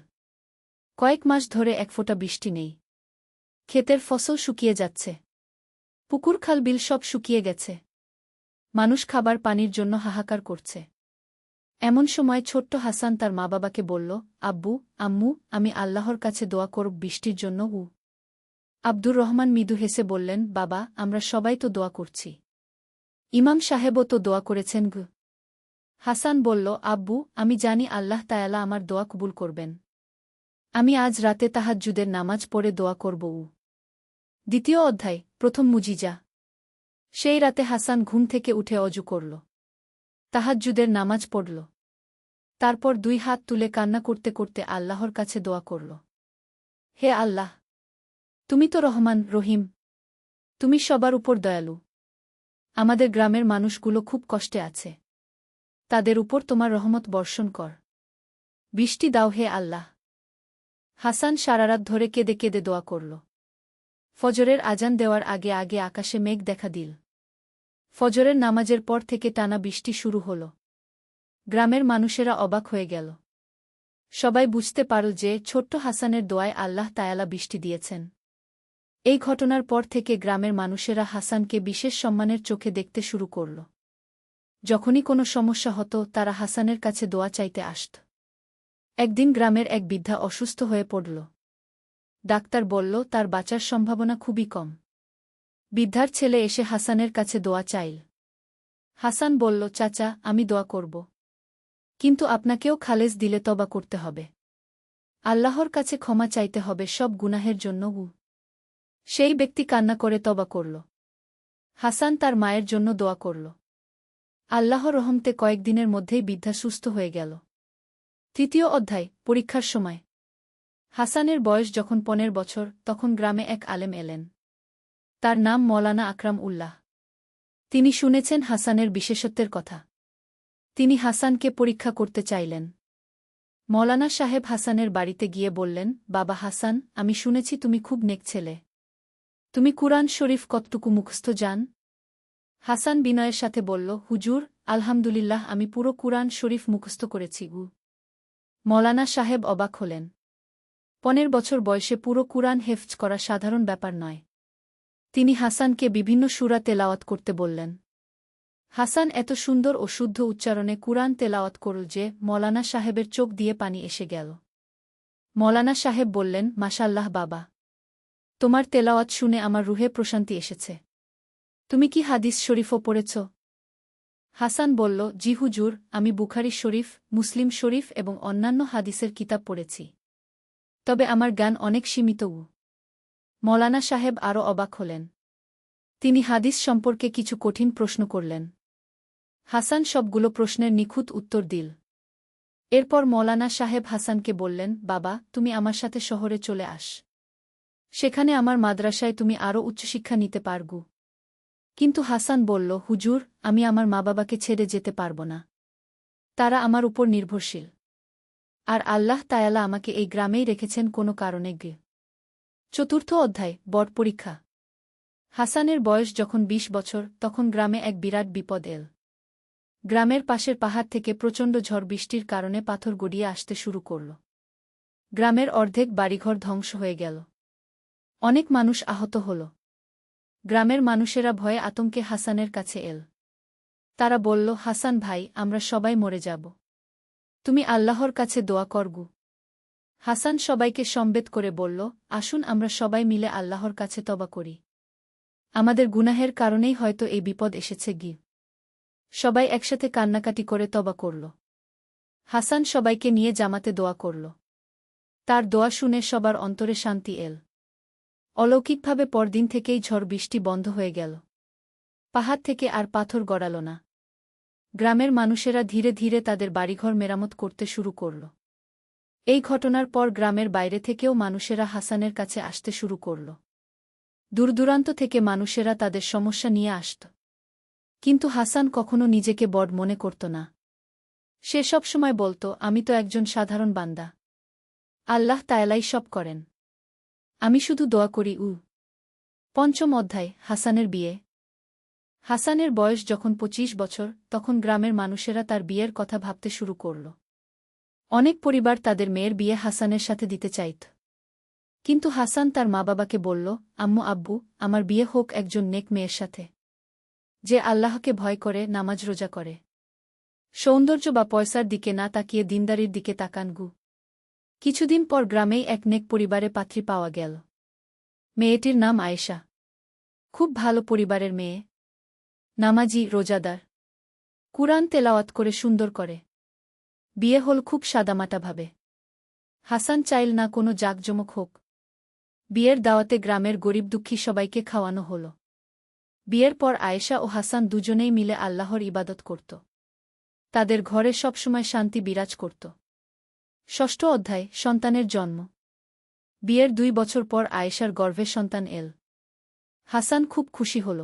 Speaker 1: কয়েক মাস ধরে এক ফোঁটা বৃষ্টি নেই। ক্ষেতের ফসল শুকিয়ে যাচ্ছে। পুকুর খাল বিল সব শুকিয়ে গেছে। মানুষ খাবার পানির জন্য হাহাকার করছে। এমন সময় ছোট্ট হাসান তার মা বাবাকে বলল, আব্বু, আম্মু, আমি আল্লাহর কাছে দোয়া করব বৃষ্টির জন্য। আব্দুর রহমান মৃদু হেসে বললেন, বাবা, আমরা সবাই তো দোয়া করছি। ইমাম সাহেবও তো দোয়া করেছেন। হাসান বলল, আব্বু, আমি জানি আল্লাহ তায়ালা আমার দোয়া কবুল করবেন। আমি আজ রাতে তাহাজ্জুদের নামাজ পড়ে দোয়া করব। দ্বিতীয় অধ্যায়, প্রথম মুজিজা। সেই রাতে হাসান ঘুম থেকে উঠে অজু করল। তাহাজ্জুদের নামাজ পড়ল। তারপর 2 হাত তুলে কান্না করতে করতে আল্লাহর কাছে দোয়া করল। হে আল্লাহ! তুমি তো রহমান, রহিম। তুমি সবার উপর দয়ালু। আমাদের গ্রামের মানুষগুলো খুব কষ্টে আছে। তাদের উপর তোমার রহমত বর্ষণ কর। বৃষ্টি দাও হে আল্লাহ। হাসান সারারাত ধরে কেঁদে কেঁদে দোয়া করল। ফজরের আজান দেওয়ার আগে আগে আকাশে মেঘ দেখা দিল। ফজরের নামাজের পর থেকে টানা বৃষ্টি শুরু হল। গ্রামের মানুষেরা অবাক হয়ে গেল। সবাই বুঝতে পারল যে ছোট্ট হাসানের দোয়ায় আল্লাহ তায়ালা বৃষ্টি দিয়েছেন। এই ঘটনার পর থেকে গ্রামের মানুষেরা হাসানকে বিশেষ সম্মানের চোখে দেখতে শুরু করল। যখনই কোনো সমস্যা হতো তারা হাসানের কাছে দোয়া চাইতে আসত। একদিন গ্রামের এক বৃদ্ধা অসুস্থ হয়ে পড়ল। ডাক্তার বলল তার বাঁচার সম্ভাবনা খুবই কম। বৃদ্ধার ছেলে এসে হাসানের কাছে দোয়া চাইল। হাসান বলল, চাচা, আমি দোয়া করব। কিন্তু আপনাকেও খালেজ দিলে তবা করতে হবে। আল্লাহর কাছে ক্ষমা চাইতে হবে সব গুনাহের জন্য। সেই ব্যক্তি কান্না করে তবা করল। হাসান তার মায়ের জন্য দোয়া করল। আল্লাহর রহমতে কয়েকদিনের মধ্যেই বৃদ্ধা সুস্থ হয়ে গেল। তৃতীয় অধ্যায়, পরীক্ষার সময়। হাসানের বয়স যখন 15 বছর, তখন গ্রামে এক আলেম এলেন। তার নাম মওলানা আকরাম উল্লাহ। তিনি শুনেছেন হাসানের বিশেষত্বের কথা। তিনি হাসানকে পরীক্ষা করতে চাইলেন। মওলানা সাহেব হাসানের বাড়িতে গিয়ে বললেন, বাবা হাসান, আমি শুনেছি তুমি খুব নেক ছেলে। তুমি কুরআন শরীফ কতটুকু মুখস্থ জান? হাসান বিনয়ের সাথে বলল, হুজুর, আলহামদুলিল্লাহ, আমি পুরো কুরআন শরীফ মুখস্থ করেছি। মওলানা সাহেব অবাক হলেন। 15 বছর বয়সে পুরো কুরআন হেফজ করা সাধারণ ব্যাপার নয়। তিনি হাসানকে বিভিন্ন সূরা তেলাওয়াত করতে বললেন। হাসান এত সুন্দর ও শুদ্ধ উচ্চারণে কুরআন তেলাওয়াত করল যে মওলানা সাহেবের চোখ দিয়ে পানি এসে গেল। মওলানা সাহেব বললেন, মাশাআল্লাহ বাবা, তোমার তেলাওয়াত শুনে আমার রুহে প্রশান্তি এসেছে। তুমি কি হাদিস শরীফও পড়েছ? হাসান বলল, জি হুজুর, আমি বুখারী শরীফ, মুসলিম শরীফ এবং অন্যান্য হাদিসের কিতাব পড়েছি। তবে আমার জ্ঞান অনেক সীমিত। মওলানা সাহেব আরও অবাক হলেন। তিনি হাদিস সম্পর্কে কিছু কঠিন প্রশ্ন করলেন। হাসান সবগুলো প্রশ্নের নিখুঁত উত্তর দিল। এরপর মওলানা সাহেব হাসানকে বললেন, বাবা, তুমি আমার সাথে শহরে চলে আস। সেখানে আমার মাদ্রাসায় তুমি আরও উচ্চশিক্ষা নিতে পারগু। কিন্তু হাসান বলল, হুজুর, আমি আমার মা বাবাকে ছেড়ে যেতে পারব না। তারা আমার উপর নির্ভরশীল। আর আল্লাহ তায়ালা আমাকে এই গ্রামেই রেখেছেন কোনো কারণে। চতুর্থ অধ্যায়, বড় পরীক্ষা। হাসানের বয়স যখন 20 বছর, তখন গ্রামে এক বিরাট বিপদ এল। গ্রামের পাশের পাহাড় থেকে প্রচণ্ড ঝড় বৃষ্টির কারণে পাথর গড়িয়ে আসতে শুরু করল। গ্রামের অর্ধেক বাড়িঘর ধ্বংস হয়ে গেল। অনেক মানুষ আহত হল। গ্রামের মানুষেরা ভয়ে আতঙ্কে হাসানের কাছে এল। তারা বলল, হাসান ভাই, আমরা সবাই মরে যাব। তুমি আল্লাহর কাছে দোয়া করগু। হাসান সবাইকে সম্বেত করে বলল, আসুন আমরা সবাই মিলে আল্লাহর কাছে তওবা করি। আমাদের গুনাহের কারণেই হয়তো এই বিপদ এসেছে। সবাই একসাথে কান্নাকাটি করে তওবা করল। হাসান সবাইকে নিয়ে জামাতে দোয়া করল। তার দোয়া শুনে সবার অন্তরে শান্তি এল। অলৌকিকভাবে পরদিন থেকেই ঝড় বৃষ্টি বন্ধ হয়ে গেল। পাহাড় থেকে আর পাথর গড়াল না। গ্রামের মানুষেরা ধীরে ধীরে তাদের বাড়িঘর মেরামত করতে শুরু করল। এই ঘটনার পর গ্রামের বাইরে থেকেও মানুষেরা হাসানের কাছে আসতে শুরু করল। দূরদূরান্ত থেকে মানুষেরা তাদের সমস্যা নিয়ে আসত। কিন্তু হাসান কখনো নিজেকে বড় মনে করত না। সে সবসময় বলত, আমি তো একজন সাধারণ বান্দা। আল্লাহ তায়ালাই সব করেন। আমি শুধু দোয়া করি। পঞ্চম অধ্যায়, হাসানের বিয়ে। হাসানের বয়স যখন 25 বছর, তখন গ্রামের মানুষেরা তার বিয়ের কথা ভাবতে শুরু করল। অনেক পরিবার তাদের মেয়ের বিয়ে হাসানের সাথে দিতে চাইত। কিন্তু হাসান তার মা বাবাকে বলল, আম্মু আব্বু, আমার বিয়ে হোক একজন নেক মেয়ের সাথে, যে আল্লাহকে ভয় করে, নামাজ রোজা করে, সৌন্দর্য বা পয়সার দিকে না তাকিয়ে দিনদারির দিকে তাকানগু। কিছুদিন পর গ্রামেই এক নেক পরিবারে পাত্রী পাওয়া গেল। মেয়েটির নাম আয়েশা। খুব ভালো পরিবারের মেয়ে। নামাজি, রোজাদার, কুরআন তেলাওয়াত করে সুন্দর করে। বিয়ে হল খুব সাদামাটাভাবে। হাসান চাইল না কোনো জাঁকজমক হোক। বিয়ের দাওয়াতে গ্রামের গরিব দুঃখী সবাইকে খাওয়ানো হল। বিয়ের পর আয়েশা ও হাসান দুজনেই মিলে আল্লাহর ইবাদত করত। তাদের ঘরে সবসময় শান্তি বিরাজ করত। ষষ্ঠ অধ্যায়, সন্তানের জন্ম। বিয়ের 2 বছর পর আয়েশার গর্ভে সন্তান এল। হাসান খুব খুশি হল।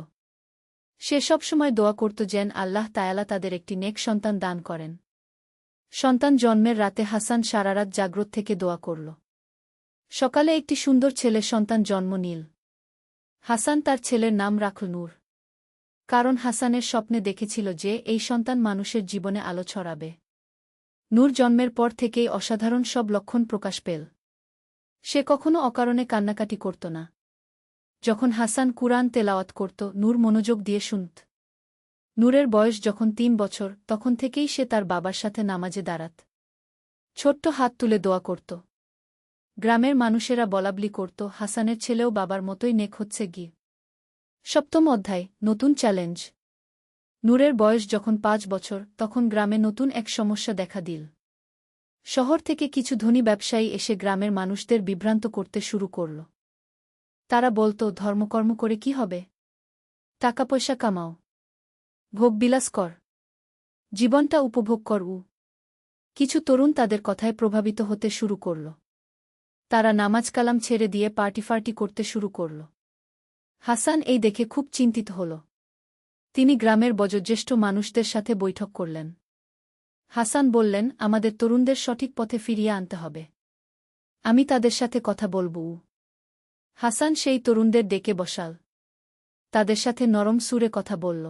Speaker 1: সে সবসময় দোয়া করত যেন আল্লাহ তায়ালা তাদের একটি নেক সন্তান দান করেন। সন্তান জন্মের রাতে হাসান সারারাত জাগ্রত থেকে দোয়া করল। সকালে একটি সুন্দর ছেলে সন্তান জন্ম নিল। হাসান তার ছেলের নাম রাখল নূর। কারণ হাসানের স্বপ্নে দেখেছিল যে এই সন্তান মানুষের জীবনে আলো ছড়াবে। নূর জন্মের পর থেকেই অসাধারণ সব লক্ষণ প্রকাশ পেল। সে কখনো অকারণে কান্নাকাটি করত না। যখন হাসান কুরআন তেলাওয়াত করত, নূর মনোযোগ দিয়ে শুনত। নূরের বয়স যখন ৩ বছর, তখন থেকেই সে তার বাবার সাথে নামাজে দাঁড়াত। ছোট্ট হাত তুলে দোয়া করত। গ্রামের মানুষেরা বলাবলি করত, হাসানের ছেলেও বাবার মতোই নেক হচ্ছে গি। ৭ম অধ্যায়, নতুন চ্যালেঞ্জ। নূরের বয়স যখন ৫ বছর, তখন গ্রামে নতুন এক সমস্যা দেখা দিল। শহর থেকে কিছু ধনী ব্যবসায়ী এসে গ্রামের মানুষদের বিভ্রান্ত করতে শুরু করল। তারা বলত, ধর্মকর্ম করে কি হবে? টাকা পয়সা কামাও, ভোগবিলাস কর, জীবনটা উপভোগ কর। কিছু তরুণ তাদের কথায় প্রভাবিত হতে শুরু করল। তারা নামাজ কালাম ছেড়ে দিয়ে পার্টি করতে শুরু করল। হাসান এই দেখে খুব চিন্তিত হল। তিনি গ্রামের বয়োজ্যেষ্ঠ মানুষদের সাথে বৈঠক করলেন। হাসান বললেন, আমাদের তরুণদের সঠিক পথে ফিরিয়ে আনতে হবে। আমি তাদের সাথে কথা বলব। হাসান সেই তরুণদের ডেকে বসাল। তাদের সাথে নরম সুরে কথা বলল।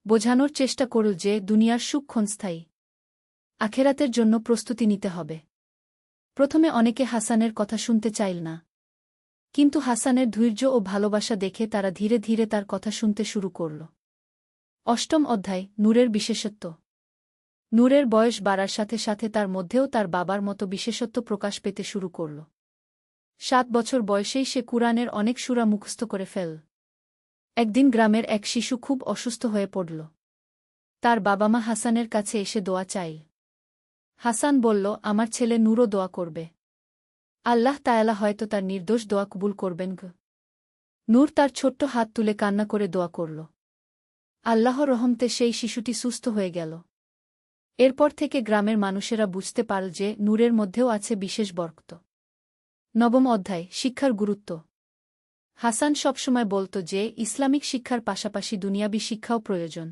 Speaker 1: বোঝানোর চেষ্টা করল যে দুনিয়ার সুখ ক্ষণস্থায়ী। আখেরাতের জন্য প্রস্তুতি নিতে হবে। প্রথমে অনেকে হাসানের কথা শুনতে চাইল না। কিন্তু হাসানের ধৈর্য ও ভালোবাসা দেখে তারা ধীরে ধীরে তার কথা শুনতে শুরু করল। ৮ম অধ্যায়, নূরের বিশেষত্ব। নূরের বয়স বাড়ার সাথে সাথে তার মধ্যেও তার বাবার মতো বিশেষত্ব প্রকাশ পেতে শুরু করল। ৭ বছর বয়সেই সে কুরআনের অনেক সূরা মুখস্থ করে ফেল। একদিন গ্রামের এক শিশু খুব অসুস্থ হয়ে পড়ল। তার বাবা মা হাসানের কাছে এসে দোয়া চাইল। হাসান বলল, আমার ছেলে নূরও দোয়া করবে। আল্লাহ তায়ালা হয়তো তার নির্দোষ দোয়া কবুল করবেন গ। নূর তার ছোট্ট হাত তুলে কান্না করে দোয়া করল। আল্লাহর রহমতে সেই শিশুটি সুস্থ হয়ে গেল। এরপর থেকে গ্রামের মানুষেরা বুঝতে পারল যে নূরের মধ্যেও আছে বিশেষ বরকত। ৯ম অধ্যায়, শিক্ষার গুরুত্ব। হাসান সবসময় বলত যে ইসলামিক শিক্ষার পাশাপাশি দুনিয়াবি শিক্ষাও প্রয়োজন।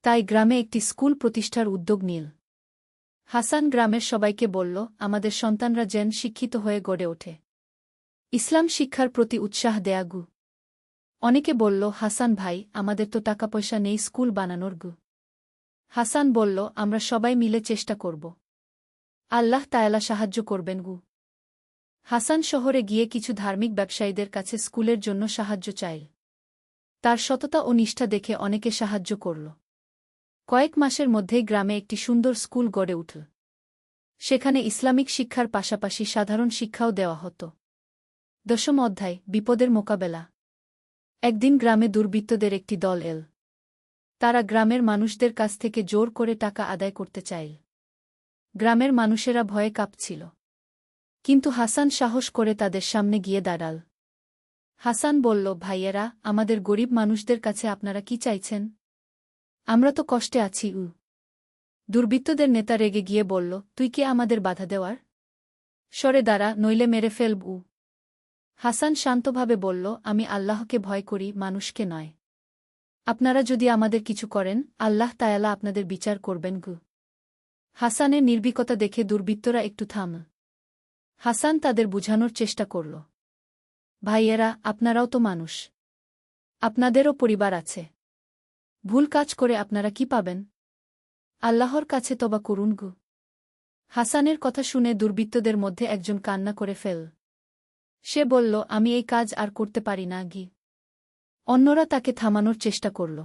Speaker 1: তাই গ্রামে একটি স্কুল প্রতিষ্ঠার উদ্যোগ নিল। হাসান গ্রামের সবাইকে বলল, আমাদের সন্তানরা যেন শিক্ষিত হয়ে গড়ে ওঠে। ইসলাম শিক্ষার প্রতি উৎসাহ দেয়া গু। অনেকে বলল, হাসান ভাই, আমাদের তো টাকা পয়সা নেই স্কুল বানানোর গু। হাসান বলল, আমরা সবাই মিলে চেষ্টা করব। আল্লাহ তায়ালা সাহায্য করবেন গু। হাসান শহরে গিয়ে কিছু ধার্মিক ব্যবসায়ীদের কাছে স্কুলের জন্য সাহায্য চাইল। তার সততা ও নিষ্ঠা দেখে অনেকে সাহায্য করল। কয়েক মাসের মধ্যেই গ্রামে একটি সুন্দর স্কুল গড়ে উঠল। সেখানে ইসলামিক শিক্ষার পাশাপাশি সাধারণ শিক্ষাও দেওয়া হতো। ১০ম অধ্যায়, বিপদের মোকাবেলা। একদিন গ্রামে দুর্বৃত্তদের একটি দল এল। তারা গ্রামের মানুষদের কাছ থেকে জোর করে টাকা আদায় করতে চাইল। গ্রামের মানুষেরা ভয়ে কাঁপছিল। কিন্তু হাসান সাহস করে তাদের সামনে গিয়ে দাঁড়াল। হাসান বলল, ভাইয়েরা, আমাদের গরিব মানুষদের কাছে আপনারা কি চাইছেন? আমরা তো কষ্টে আছি। দুর্বৃত্তদের নেতা রেগে গিয়ে বলল, তুই কে আমাদের বাধা দেওয়ার? সরে দাঁড়া, নইলে মেরে ফেলব। হাসান শান্তভাবে বলল, আমি আল্লাহকে ভয় করি, মানুষকে নয়। আপনারা যদি আমাদের কিছু করেন, আল্লাহ তায়ালা আপনাদের বিচার করবেন গু। হাসানের নির্ভীকতা দেখে দুর্বৃত্তরা একটু থামল। হাসান তাদের বুঝানোর চেষ্টা করল, ভাইয়েরা, আপনারাও তো মানুষ। আপনাদেরও পরিবার আছে। ভুল কাজ করে আপনারা কি পাবেন? আল্লাহর কাছে তওবা করুন গু। হাসানের কথা শুনে দুর্বৃত্তদের মধ্যে একজন কান্না করে ফেল। সে বলল, আমি এই কাজ আর করতে পারি না গি। অন্যরা তাকে থামানোর চেষ্টা করল।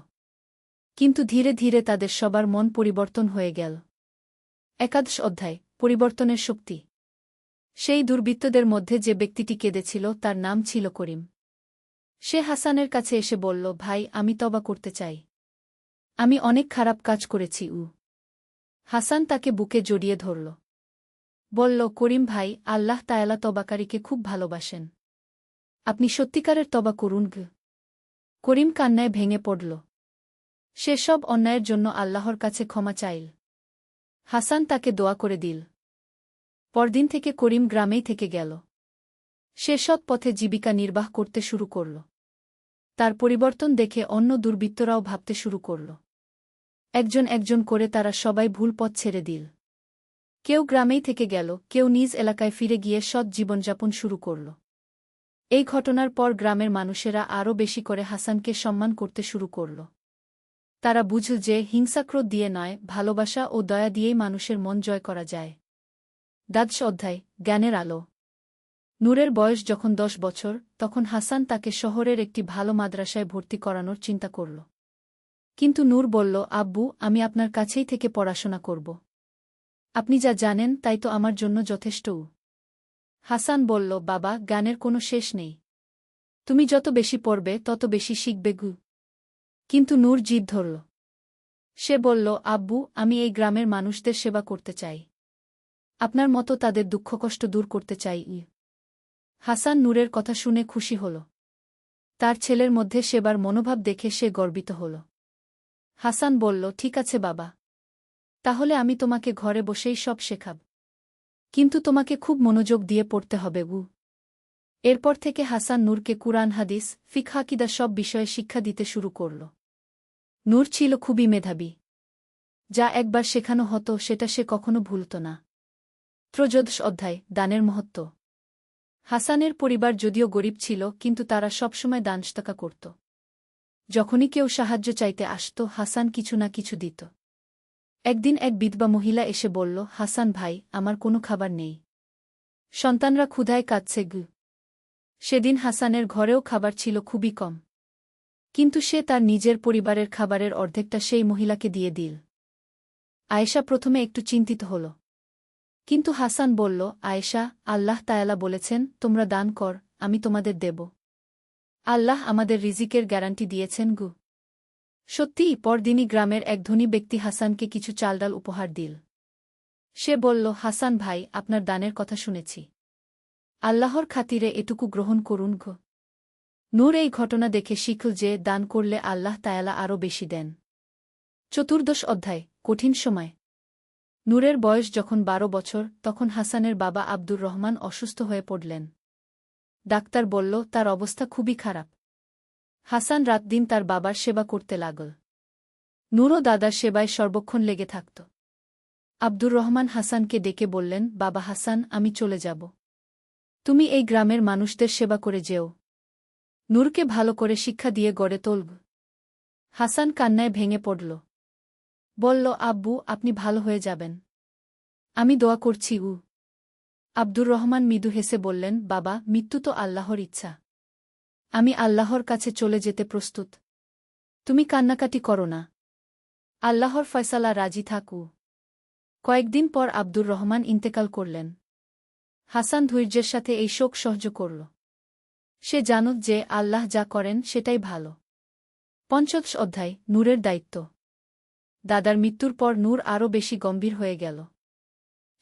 Speaker 1: কিন্তু ধীরে ধীরে তাদের সবার মন পরিবর্তন হয়ে গেল। একাদশ অধ্যায়, পরিবর্তনের শক্তি। সেই দুর্বৃত্তদের মধ্যে যে ব্যক্তিটি কেঁদেছিল তার নাম ছিল করিম। সে হাসানের কাছে এসে বলল, ভাই, আমি তওবা করতে চাই। আমি অনেক খারাপ কাজ করেছি। হাসান তাকে বুকে জড়িয়ে ধরল। বলল, করিম ভাই, আল্লাহ তায়ালা তওবাকারীকে খুব ভালোবাসেন। আপনি সত্যিকারের তওবা করুন গ। করিম কান্নায় ভেঙে পড়ল। সে সব অন্যায়ের জন্য আল্লাহর কাছে ক্ষমা চাইল। হাসান তাকে দোয়া করে দিল। পরদিন থেকে করিম গ্রামেই থেকে গেল। সে সৎ পথে জীবিকা নির্বাহ করতে শুরু করল। তার পরিবর্তন দেখে অন্য দুর্বৃত্তরাও ভাবতে শুরু করল। একজন একজন করে তারা সবাই ভুল পথ ছেড়ে দিল। কেউ গ্রামেই থেকে গেল, কেউ নিজ এলাকায় ফিরে গিয়ে সৎ জীবনযাপন শুরু করল। এই ঘটনার পর গ্রামের মানুষেরা আরও বেশি করে হাসানকে সম্মান করতে শুরু করল। তারা বুঝল যে হিংসাক্রোধ দিয়ে নয়, ভালোবাসা ও দয়া দিয়েই মানুষের মন জয় করা যায়। দ্বাদশ অধ্যায়, জ্ঞানের আলো। নূরের বয়স যখন 10 বছর, তখন হাসান তাকে শহরের একটি ভালো মাদ্রাসায় ভর্তি করানোর চিন্তা করল। কিন্তু নূর বলল, আব্বু, আমি আপনার কাছেই থেকে পড়াশোনা করব। আপনি যা জানেন তাই তো আমার জন্য যথেষ্ট। হাসান বলল, বাবা, জ্ঞানের কোনো শেষ নেই। তুমি যত বেশি পড়বে তত বেশি শিখবে গু। কিন্তু নূর জিদ ধরল। সে বলল, আব্বু, আমি এই গ্রামের মানুষদের সেবা করতে চাই। আপনার মতো তাদের দুঃখকষ্ট দূর করতে চাই। হাসান নূরের কথা শুনে খুশি হল। তার ছেলের মধ্যে সেবার মনোভাব দেখে সে গর্বিত হল। হাসান বলল, ঠিক আছে বাবা। তাহলে আমি তোমাকে ঘরে বসেই সব শেখাব। কিন্তু তোমাকে খুব মনোযোগ দিয়ে পড়তে হবে গু। এরপর থেকে হাসান নূরকে কুরআন, হাদিস, ফিকহ, আকীদা সব বিষয়ে শিক্ষা দিতে শুরু করল। নূর ছিল খুবই মেধাবী। যা একবার শেখানো হতো সেটা সে কখনো ভুলত না। ত্রয়োদশ অধ্যায়, দানের মহত্ব। হাসানের পরিবার যদিও গরিব ছিল, কিন্তু তারা সবসময় দানস্তকা করত। যখনই কেউ সাহায্য চাইতে আসত, হাসান কিছু না কিছু দিত। একদিন এক বিধবা মহিলা এসে বলল, হাসান ভাই, আমার কোনো খাবার নেই। সন্তানরা ক্ষুধায় কাঁদছে গু। সেদিন হাসানের ঘরেও খাবার ছিল খুবই কম। কিন্তু সে তার নিজের পরিবারের খাবারের অর্ধেকটা সেই মহিলাকে দিয়ে দিল। আয়েশা প্রথমে একটু চিন্তিত হল। কিন্তু হাসান বলল, আয়েশা, আল্লাহ তায়ালা বলেছেন, তোমরা দান কর, আমি তোমাদের দেব। আল্লাহ আমাদের রিজিকের গ্যারান্টি দিয়েছেন গু। সত্যিই পরদিনই গ্রামের এক ধনী ব্যক্তি হাসানকে কিছু চালডাল উপহার দিল। সে বলল, হাসান ভাই, আপনার দানের কথা শুনেছি। আল্লাহর খাতিরে এটুকু গ্রহণ করুন গো। নূর এই ঘটনা দেখে শিখল যে দান করলে আল্লাহ তায়ালা আরও বেশি দেন। চতুর্দশ অধ্যায়, কঠিন সময়। নূরের বয়স যখন 12 বছর, তখন হাসানের বাবা আব্দুর রহমান অসুস্থ হয়ে পড়লেন। ডাক্তার বলল, তার অবস্থা খুবই খারাপ। হাসান রাতদিন তার বাবার সেবা করতে লাগল। নূরও দাদার সেবায় সর্বক্ষণ লেগে থাকত। আব্দুর রহমান হাসানকে ডেকে বললেন, বাবা হাসান, আমি চলে যাব। তুমি এই গ্রামের মানুষদের সেবা করে যেও। নূরকে ভালো করে শিক্ষা দিয়ে গড়ে তোলব। হাসান কান্নায় ভেঙে পড়ল। বলল, আব্বু, আপনি ভালো হয়ে যাবেন। আমি দোয়া করছি। আব্দুর রহমান মৃদু হেসে বললেন, বাবা, মৃত্যু তো আল্লাহর ইচ্ছা। আমি আল্লাহর কাছে চলে যেতে প্রস্তুত। তুমি কান্নাকাটি করো না। আল্লাহর ফয়সালা রাজি থাকু। কয়েকদিন পর আব্দুর রহমান ইন্তেকাল করলেন। হাসান ধৈর্যের সাথে এই শোক সহ্য করল। সে জানত যে আল্লাহ যা করেন সেটাই ভালো। পঞ্চদশ অধ্যায়, নূরের দায়িত্ব। দাদার মৃত্যুর পর নূর আরও বেশি গম্ভীর হয়ে গেল।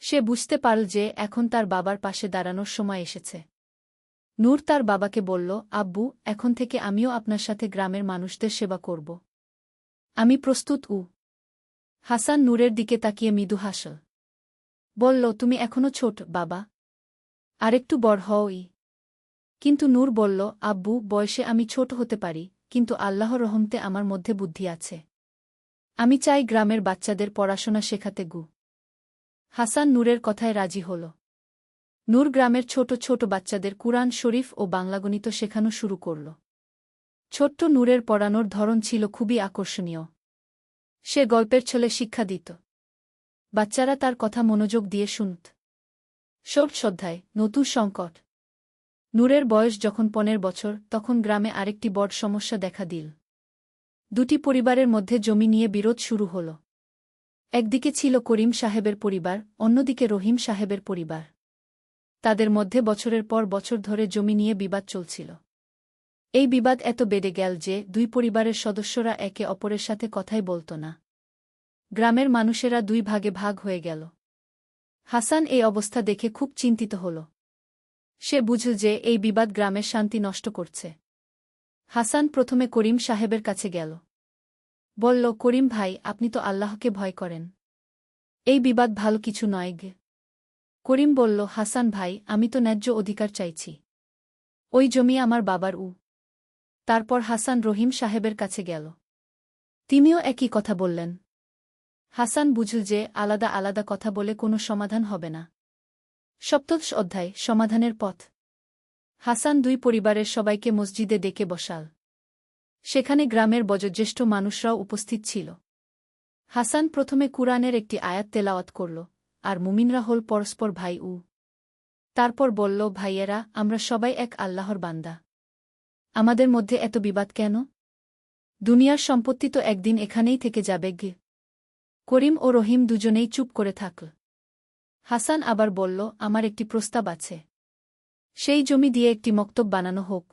Speaker 1: সে বুঝতে পারল যে এখন তার বাবার পাশে দাঁড়ানোর সময় এসেছে। নূর তার বাবাকে বলল, আব্বু, এখন থেকে আমিও আপনার সাথে গ্রামের মানুষদের সেবা করব। আমি প্রস্তুত। হাসান নূরের দিকে তাকিয়ে মৃদু হাসল। বলল, তুমি এখনো ছোট বাবা। আরেকটু বড় হওই। কিন্তু নূর বলল, আব্বু, বয়সে আমি ছোট হতে পারি, কিন্তু আল্লাহর রহমতে আমার মধ্যে বুদ্ধি আছে। আমি চাই গ্রামের বাচ্চাদের পড়াশোনা শেখাতে গু। হাসান নূরের কথায় রাজি হল। নূর গ্রামের ছোট ছোট বাচ্চাদের কুরআন শরীফ ও বাংলা গণিত শেখানো শুরু করল। ছোট্ট নূরের পড়ানোর ধরন ছিল খুবই আকর্ষণীয়। সে গল্পের ছলে শিক্ষা দিত। বাচ্চারা তার কথা মনোযোগ দিয়ে শুনত। ষোড়শ অধ্যায়, নতুন সংকট। নূরের বয়স যখন 15 বছর, তখন গ্রামে আরেকটি বড় সমস্যা দেখা দিল। দুটি পরিবারের মধ্যে জমি নিয়ে বিরোধ শুরু হল। একদিকে ছিল করিম সাহেবের পরিবার, অন্যদিকে রহিম সাহেবের পরিবার। তাদের মধ্যে বছরের পর বছর ধরে জমি নিয়ে বিবাদ চলছিল। এই বিবাদ এত বেড়ে গেল যে দুই পরিবারের সদস্যরা একে অপরের সাথে কথাই বলত না। গ্রামের মানুষেরা দুই ভাগে ভাগ হয়ে গেল। হাসান এই অবস্থা দেখে খুব চিন্তিত হল। সে বুঝল যে এই বিবাদ গ্রামের শান্তি নষ্ট করছে। হাসান প্রথমে করিম সাহেবের কাছে গেল। বলল, করিম ভাই, আপনি তো আল্লাহকে ভয় করেন। এই বিবাদ ভালো কিছু নয় গে। করিম বলল, হাসান ভাই, আমি তো ন্যায্য অধিকার চাইছি। ওই জমি আমার বাবার। তারপর হাসান রহিম সাহেবের কাছে গেল। তিনিও একই কথা বললেন। হাসান বুঝল যে আলাদা আলাদা কথা বলে কোনো সমাধান হবে না। সপ্তদশ অধ্যায় সমাধানের পথ। হাসান দুই পরিবারের সবাইকে মসজিদে ডেকে বসাল। সেখানে গ্রামের বয়োজ্যেষ্ঠ মানুষরাও উপস্থিত ছিল। হাসান প্রথমে কুরআনের একটি আয়াত তেলাওয়াত করল, আর মুমিনরা হল পরস্পর ভাই। তারপর বলল, ভাইয়েরা, আমরা সবাই এক আল্লাহর বান্দা। আমাদের মধ্যে এত বিবাদ কেন? দুনিয়ার সম্পত্তি তো একদিন এখানেই থেকে যাবে। করিম ও রহিম দুজনেই চুপ করে থাকল। হাসান আবার বলল, আমার একটি প্রস্তাব আছে। সেই জমি দিয়ে একটি মক্তব বানানো হোক।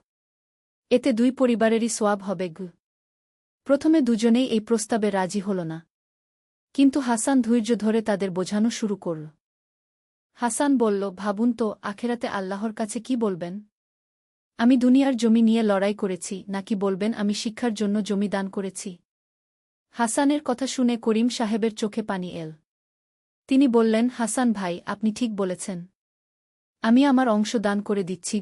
Speaker 1: এতে দুই পরিবারেরই সোয়াব হবে। প্রথমে দুজনেই এই প্রস্তাবে রাজি হল না, কিন্তু হাসান ধৈর্য ধরে তাদের বোঝানো শুরু করল। হাসান বলল, ভাবুন তো, আখেরাতে আল্লাহর কাছে কি বলবেন? আমি দুনিয়ার জমি নিয়ে লড়াই করেছি, নাকি বলবেন আমি শিক্ষার জন্য জমি দান করেছি? হাসানের কথা শুনে করিম সাহেবের চোখে পানি এল। তিনি বললেন, হাসান ভাই, আপনি ঠিক বলেছেন। আমি আমার অংশ দান করে দিচ্ছি।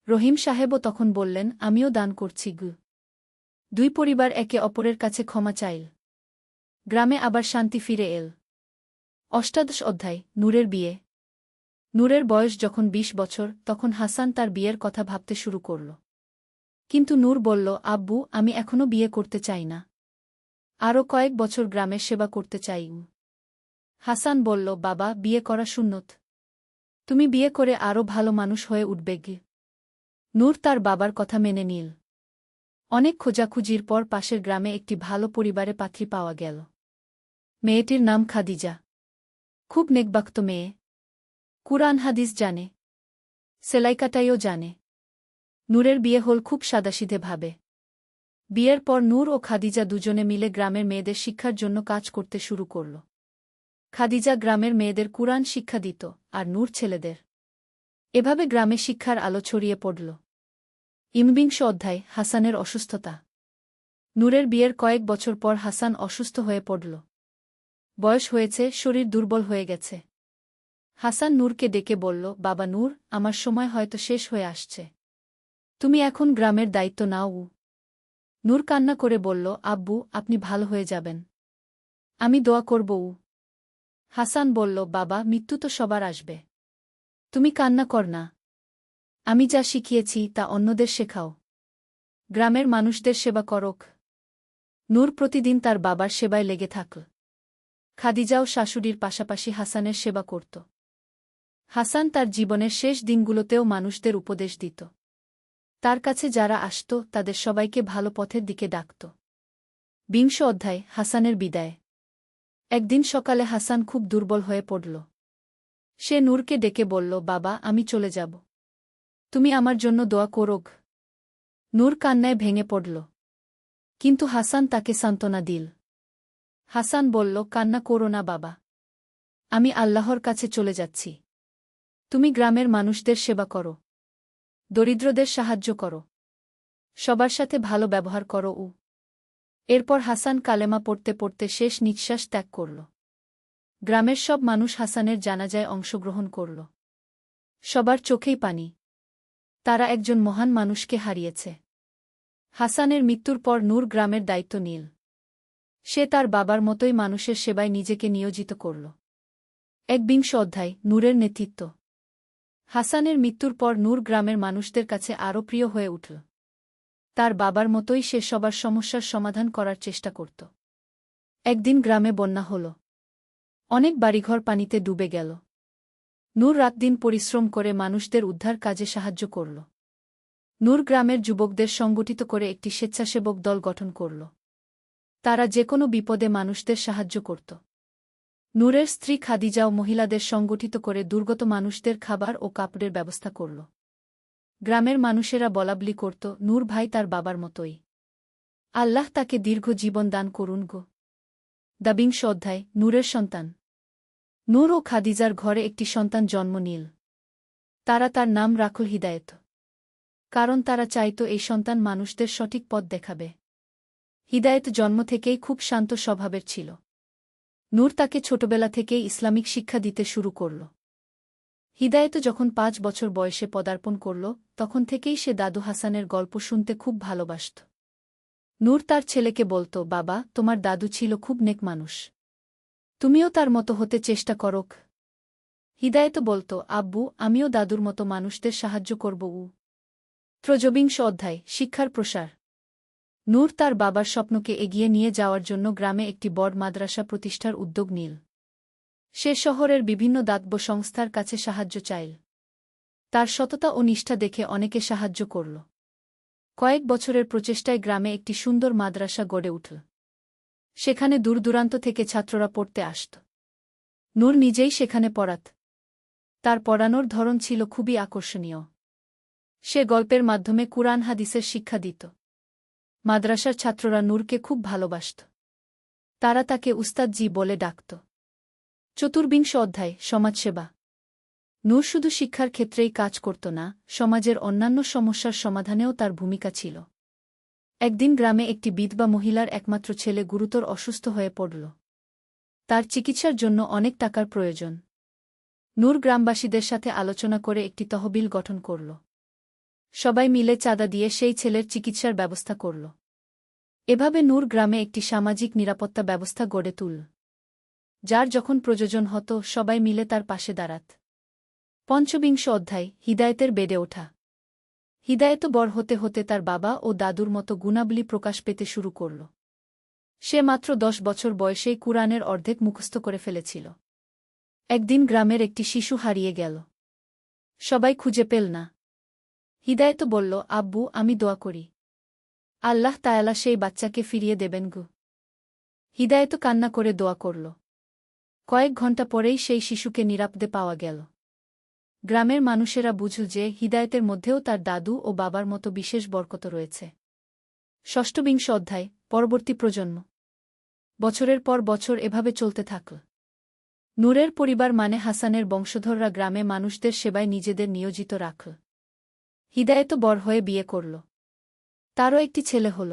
Speaker 1: রহিম সাহেবও তখন বললেন, আমিও দান করছি। দুই পরিবার একে অপরের কাছে ক্ষমা চাইল। গ্রামে আবার শান্তি ফিরে এল। অষ্টাদশ অধ্যায় নূরের বিয়ে। নূরের বয়স যখন ২০ বছর, তখন হাসান তার বিয়ের কথা ভাবতে শুরু করল। কিন্তু নূর বলল, আব্বু, আমি এখনো বিয়ে করতে চাই না। আরও কয়েক বছর গ্রামের সেবা করতে চাই। হাসান বলল, বাবা, বিয়ে করা সুন্নত। তুমি বিয়ে করে আরও ভালো মানুষ হয়ে উঠবে। নূর তার বাবার কথা মেনে নিল। অনেক খোঁজাখুঁজির পর পাশের গ্রামে একটি ভালো পরিবারে পাত্রী পাওয়া গেল। মেয়েটির নাম খাদিজা। খুব নেকবাক্ত মেয়ে। কুরআন হাদিস জানে, সেলাইকাটাইও জানে। নূরের বিয়ে হল খুব সাদাসিধে ভাবে। বিয়ের পর নূর ও খাদিজা দুজনে মিলে গ্রামের মেয়েদের শিক্ষার জন্য কাজ করতে শুরু করল। খাদিজা গ্রামের মেয়েদের কুরআন শিক্ষা দিত, আর নূর ছেলেদের। এভাবে গ্রামে শিক্ষার আলো ছড়িয়ে পড়ল। ২১ অধ্যায় হাসানের অসুস্থতা। নূরের বিয়ের কয়েক বছর পর হাসান অসুস্থ হয়ে পড়ল। বয়স হয়েছে, শরীর দুর্বল হয়ে গেছে। হাসান নূরকে ডেকে বলল, বাবা নূর, আমার সময় হয়তো শেষ হয়ে আসছে। তুমি এখন গ্রামের দায়িত্ব নাও। নূর কান্না করে বলল, আব্বু, আপনি ভালো হয়ে যাবেন। আমি দোয়া করব। হাসান বলল, বাবা, মৃত্যু তো সবার আসবে। তুমি কান্না কর না। আমি যা শিখিয়েছি তা অন্যদের শেখাও। গ্রামের মানুষদের সেবা করক। নূর প্রতিদিন তার বাবার সেবায় লেগে থাকল। খাদিজাও শাশুড়ির পাশাপাশি হাসানের সেবা করত। হাসান তার জীবনের শেষ দিনগুলোতেও মানুষদের উপদেশ দিত। তার কাছে যারা আসত, তাদের সবাইকে ভালো পথের দিকে ডাকত। ২০ অধ্যায় হাসানের বিদায়। একদিন সকালে হাসান খুব দুর্বল হয়ে পড়ল। সে নূরকে ডেকে বলল, বাবা, আমি চলে যাব। তুমি আমার জন্য দোয়া করোগ। নূর কান্নায় ভেঙে পড়ল। কিন্তু হাসান তাকে সান্ত্বনা দিল। হাসান বলল, কান্না করো না বাবা। আমি আল্লাহর কাছে চলে যাচ্ছি। তুমি গ্রামের মানুষদের সেবা করো, দরিদ্রদের সাহায্য করো, সবার সাথে ভালো ব্যবহার করো। এরপর হাসান কালেমা পড়তে পড়তে শেষ নিঃশ্বাস ত্যাগ করল। গ্রামের সব মানুষ হাসানের জানাজায় অংশগ্রহণ করল। সবার চোখেই পানি। তারা একজন মহান মানুষকে হারিয়েছে। হাসানের মৃত্যুর পর নূর গ্রামের দায়িত্ব নিল। সে তার বাবার মতোই মানুষের সেবায় নিজেকে নিয়োজিত করল। ২১ অধ্যায় নূরের নেতৃত্ব। হাসানের মৃত্যুর পর নূর গ্রামের মানুষদের কাছে আরও প্রিয় হয়ে উঠল। তার বাবার মতোই সে সবার সমস্যার সমাধান করার চেষ্টা করত। একদিন গ্রামে বন্যা হল। অনেক বাড়িঘর পানিতে ডুবে গেল। নূর রাতদিন পরিশ্রম করে মানুষদের উদ্ধার কাজে সাহায্য করল। নূর গ্রামের যুবকদের সংগঠিত করে একটি স্বেচ্ছাসেবক দল গঠন করল। তারা যেকোনো বিপদে মানুষদের সাহায্য করত। নূরের স্ত্রী খাদিজাও মহিলাদের সংগঠিত করে দুর্গত মানুষদের খাবার ও কাপড়ের ব্যবস্থা করল। গ্রামের মানুষেরা বলাবলি করত, নূর ভাই তার বাবার মতোই। আল্লাহ তাকে দীর্ঘ জীবন দান করুন গো। ২২ অধ্যায় নূরের সন্তান। নূর ও খাদিজার ঘরে একটি সন্তান জন্ম নিল। তারা তার নাম রাখল হিদায়েত। কারণ তারা চাইত এই সন্তান মানুষদের সঠিক পথ দেখাবে। হিদায়েত জন্ম থেকেই খুব শান্ত স্বভাবের ছিল। নূর তাকে ছোটবেলা থেকেই ইসলামিক শিক্ষা দিতে শুরু করল। হিদায়েত যখন ৫ বছর বয়সে পদার্পণ করল তখন থেকেই সে দাদু হাসানের গল্প শুনতে খুব ভালোবাসত। নূর তার ছেলেকে বলত, বাবা, তোমার দাদু ছিল খুব নেক মানুষ। তুমিও তার মতো হতে চেষ্টা করোক। হিদায়েত বলত, আব্বু, আমিও দাদুর মতো মানুষদের সাহায্য করব। ৩ অধ্যায় শিক্ষার প্রসার। নূর তার বাবার স্বপ্নকে এগিয়ে নিয়ে যাওয়ার জন্য গ্রামে একটি বড় মাদ্রাসা প্রতিষ্ঠার উদ্যোগ নিল। সে শহরের বিভিন্ন দাতব্য সংস্থার কাছে সাহায্য চাইল। তার সততা ও নিষ্ঠা দেখে অনেকে সাহায্য করল। কয়েক বছরের প্রচেষ্টায় গ্রামে একটি সুন্দর মাদ্রাসা গড়ে উঠল। সেখানে দূর-দূরান্ত থেকে ছাত্ররা পড়তে আসত। নূর নিজেই সেখানে পড়াত। তার পড়ানোর ধরন ছিল খুবই আকর্ষণীয়। সে গল্পের মাধ্যমে কুরআন হাদিসের শিক্ষা দিত। মাদ্রাসার ছাত্ররা নূরকে খুব ভালোবাসত। তারা তাকে উস্তাদজি বলে ডাকত। ৪ অধ্যায় সমাজসেবা। নূর শুধু শিক্ষার ক্ষেত্রেই কাজ করত না, সমাজের অন্যান্য সমস্যার সমাধানেও তার ভূমিকা ছিল। একদিন গ্রামে একটি বিধবা মহিলার একমাত্র ছেলে গুরুতর অসুস্থ হয়ে পড়ল। তার চিকিৎসার জন্য অনেক টাকার প্রয়োজন। নূর গ্রামবাসীদের সাথে আলোচনা করে একটি তহবিল গঠন করল। সবাই মিলে চাঁদা দিয়ে সেই ছেলের চিকিৎসার ব্যবস্থা করল। এভাবে নূর গ্রামে একটি সামাজিক নিরাপত্তা ব্যবস্থা গড়ে তুলল। যার যখন প্রয়োজন হতো সবাই মিলে তার পাশে দাঁড়াত। ৫ অধ্যায় হিদায়েতের বেড়ে ওঠা। হিদায়েত বড় হতে হতে তার বাবা ও দাদুর মতো গুণাবলী প্রকাশ পেতে শুরু করল। সে মাত্র ১০ বছর বয়সেই কুরআনের অর্ধেক মুখস্থ করে ফেলেছিল। একদিন গ্রামের একটি শিশু হারিয়ে গেল। সবাই খুঁজে পেল না। হিদায়েত বলল, আব্বু, আমি দোয়া করি, আল্লাহ তাআলা সেই বাচ্চাকে ফিরিয়ে দেবেন গো। হিদায়েত কান্না করে দোয়া করল। কয়েক ঘণ্টা পরেই সেই শিশুকে নিরাপদে পাওয়া গেল। গ্রামের মানুষেরা বুঝল যে হিদায়েতের মধ্যেও তার দাদু ও বাবার মতো বিশেষ বরকত রয়েছে। ৬ অধ্যায় পরবর্তী প্রজন্ম। বছরের পর বছর এভাবে চলতে থাকল। নূরের পরিবার মানে হাসানের বংশধররা গ্রামে মানুষদের সেবায় নিজেদের নিয়োজিত রাখল। হিদায়েত বড় হয়ে বিয়ে করল। তারও একটি ছেলে হল।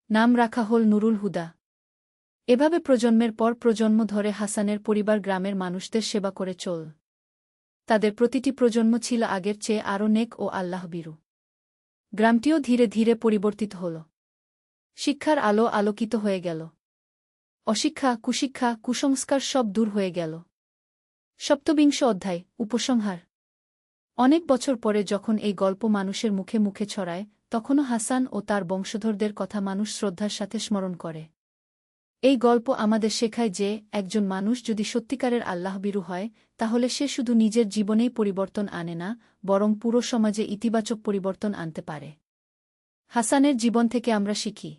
Speaker 1: নাম রাখা হল নুরুল হুদা। এভাবে প্রজন্মের পর প্রজন্ম ধরে হাসানের পরিবার গ্রামের মানুষদের সেবা করে চল। তাদের প্রতিটি প্রজন্ম ছিল আগের চেয়ে আরও নেক ও আল্লাহভীরু। গ্রামটিও ধীরে ধীরে পরিবর্তিত হল। শিক্ষার আলো আলোকিত হয়ে গেল। অশিক্ষা, কুশিক্ষা, কুসংস্কার সব দূর হয়ে গেল। ৭ অধ্যায় উপসংহার। অনেক বছর পরে যখন এই গল্প মানুষের মুখে মুখে ছড়ায়, তখনও হাসান ও তার বংশধরদের কথা মানুষ শ্রদ্ধার সাথে স্মরণ করে। এই গল্প আমাদের শেখায় যে একজন মানুষ যদি সত্যিকারের আল্লাহভীরু হয়, তাহলে সে শুধু নিজের জীবনেই পরিবর্তন আনে না, বরং পুরো সমাজে ইতিবাচক পরিবর্তন আনতে পারে। হাসানের জীবন থেকে আমরা শিখি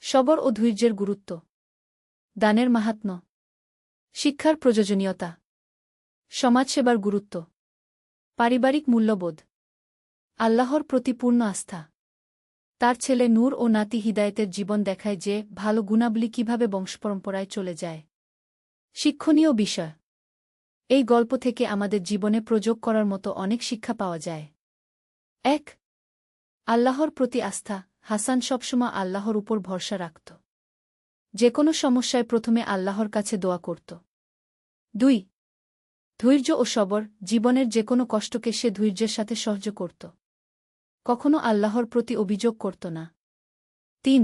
Speaker 1: সবর ও ধৈর্যের গুরুত্ব, দানের মাহাত্ম্য, শিক্ষার প্রয়োজনীয়তা, সমাজসেবার গুরুত্ব, পারিবারিক মূল্যবোধ, আল্লাহর প্রতি পূর্ণ আস্থা। তার ছেলে নূর ও নাতি হিদায়েতের জীবন দেখায় যে ভালো গুণাবলী কিভাবে বংশপরম্পরায় চলে যায়। শিক্ষণীয় বিষয়। এই গল্প থেকে আমাদের জীবনে প্রয়োগ করার মতো অনেক শিক্ষা পাওয়া যায়। ১. আল্লাহর প্রতি আস্থা। হাসান সবসময় আল্লাহর উপর ভরসা রাখত। যে কোনো সমস্যায় প্রথমে আল্লাহর কাছে দোয়া করত। ২. ধৈর্য ও সবর। জীবনের যে কোনো কষ্টকে সে ধৈর্যের সাথে সহ্য করত। কখনো আল্লাহর প্রতি অভিযোগ করত না। ৩.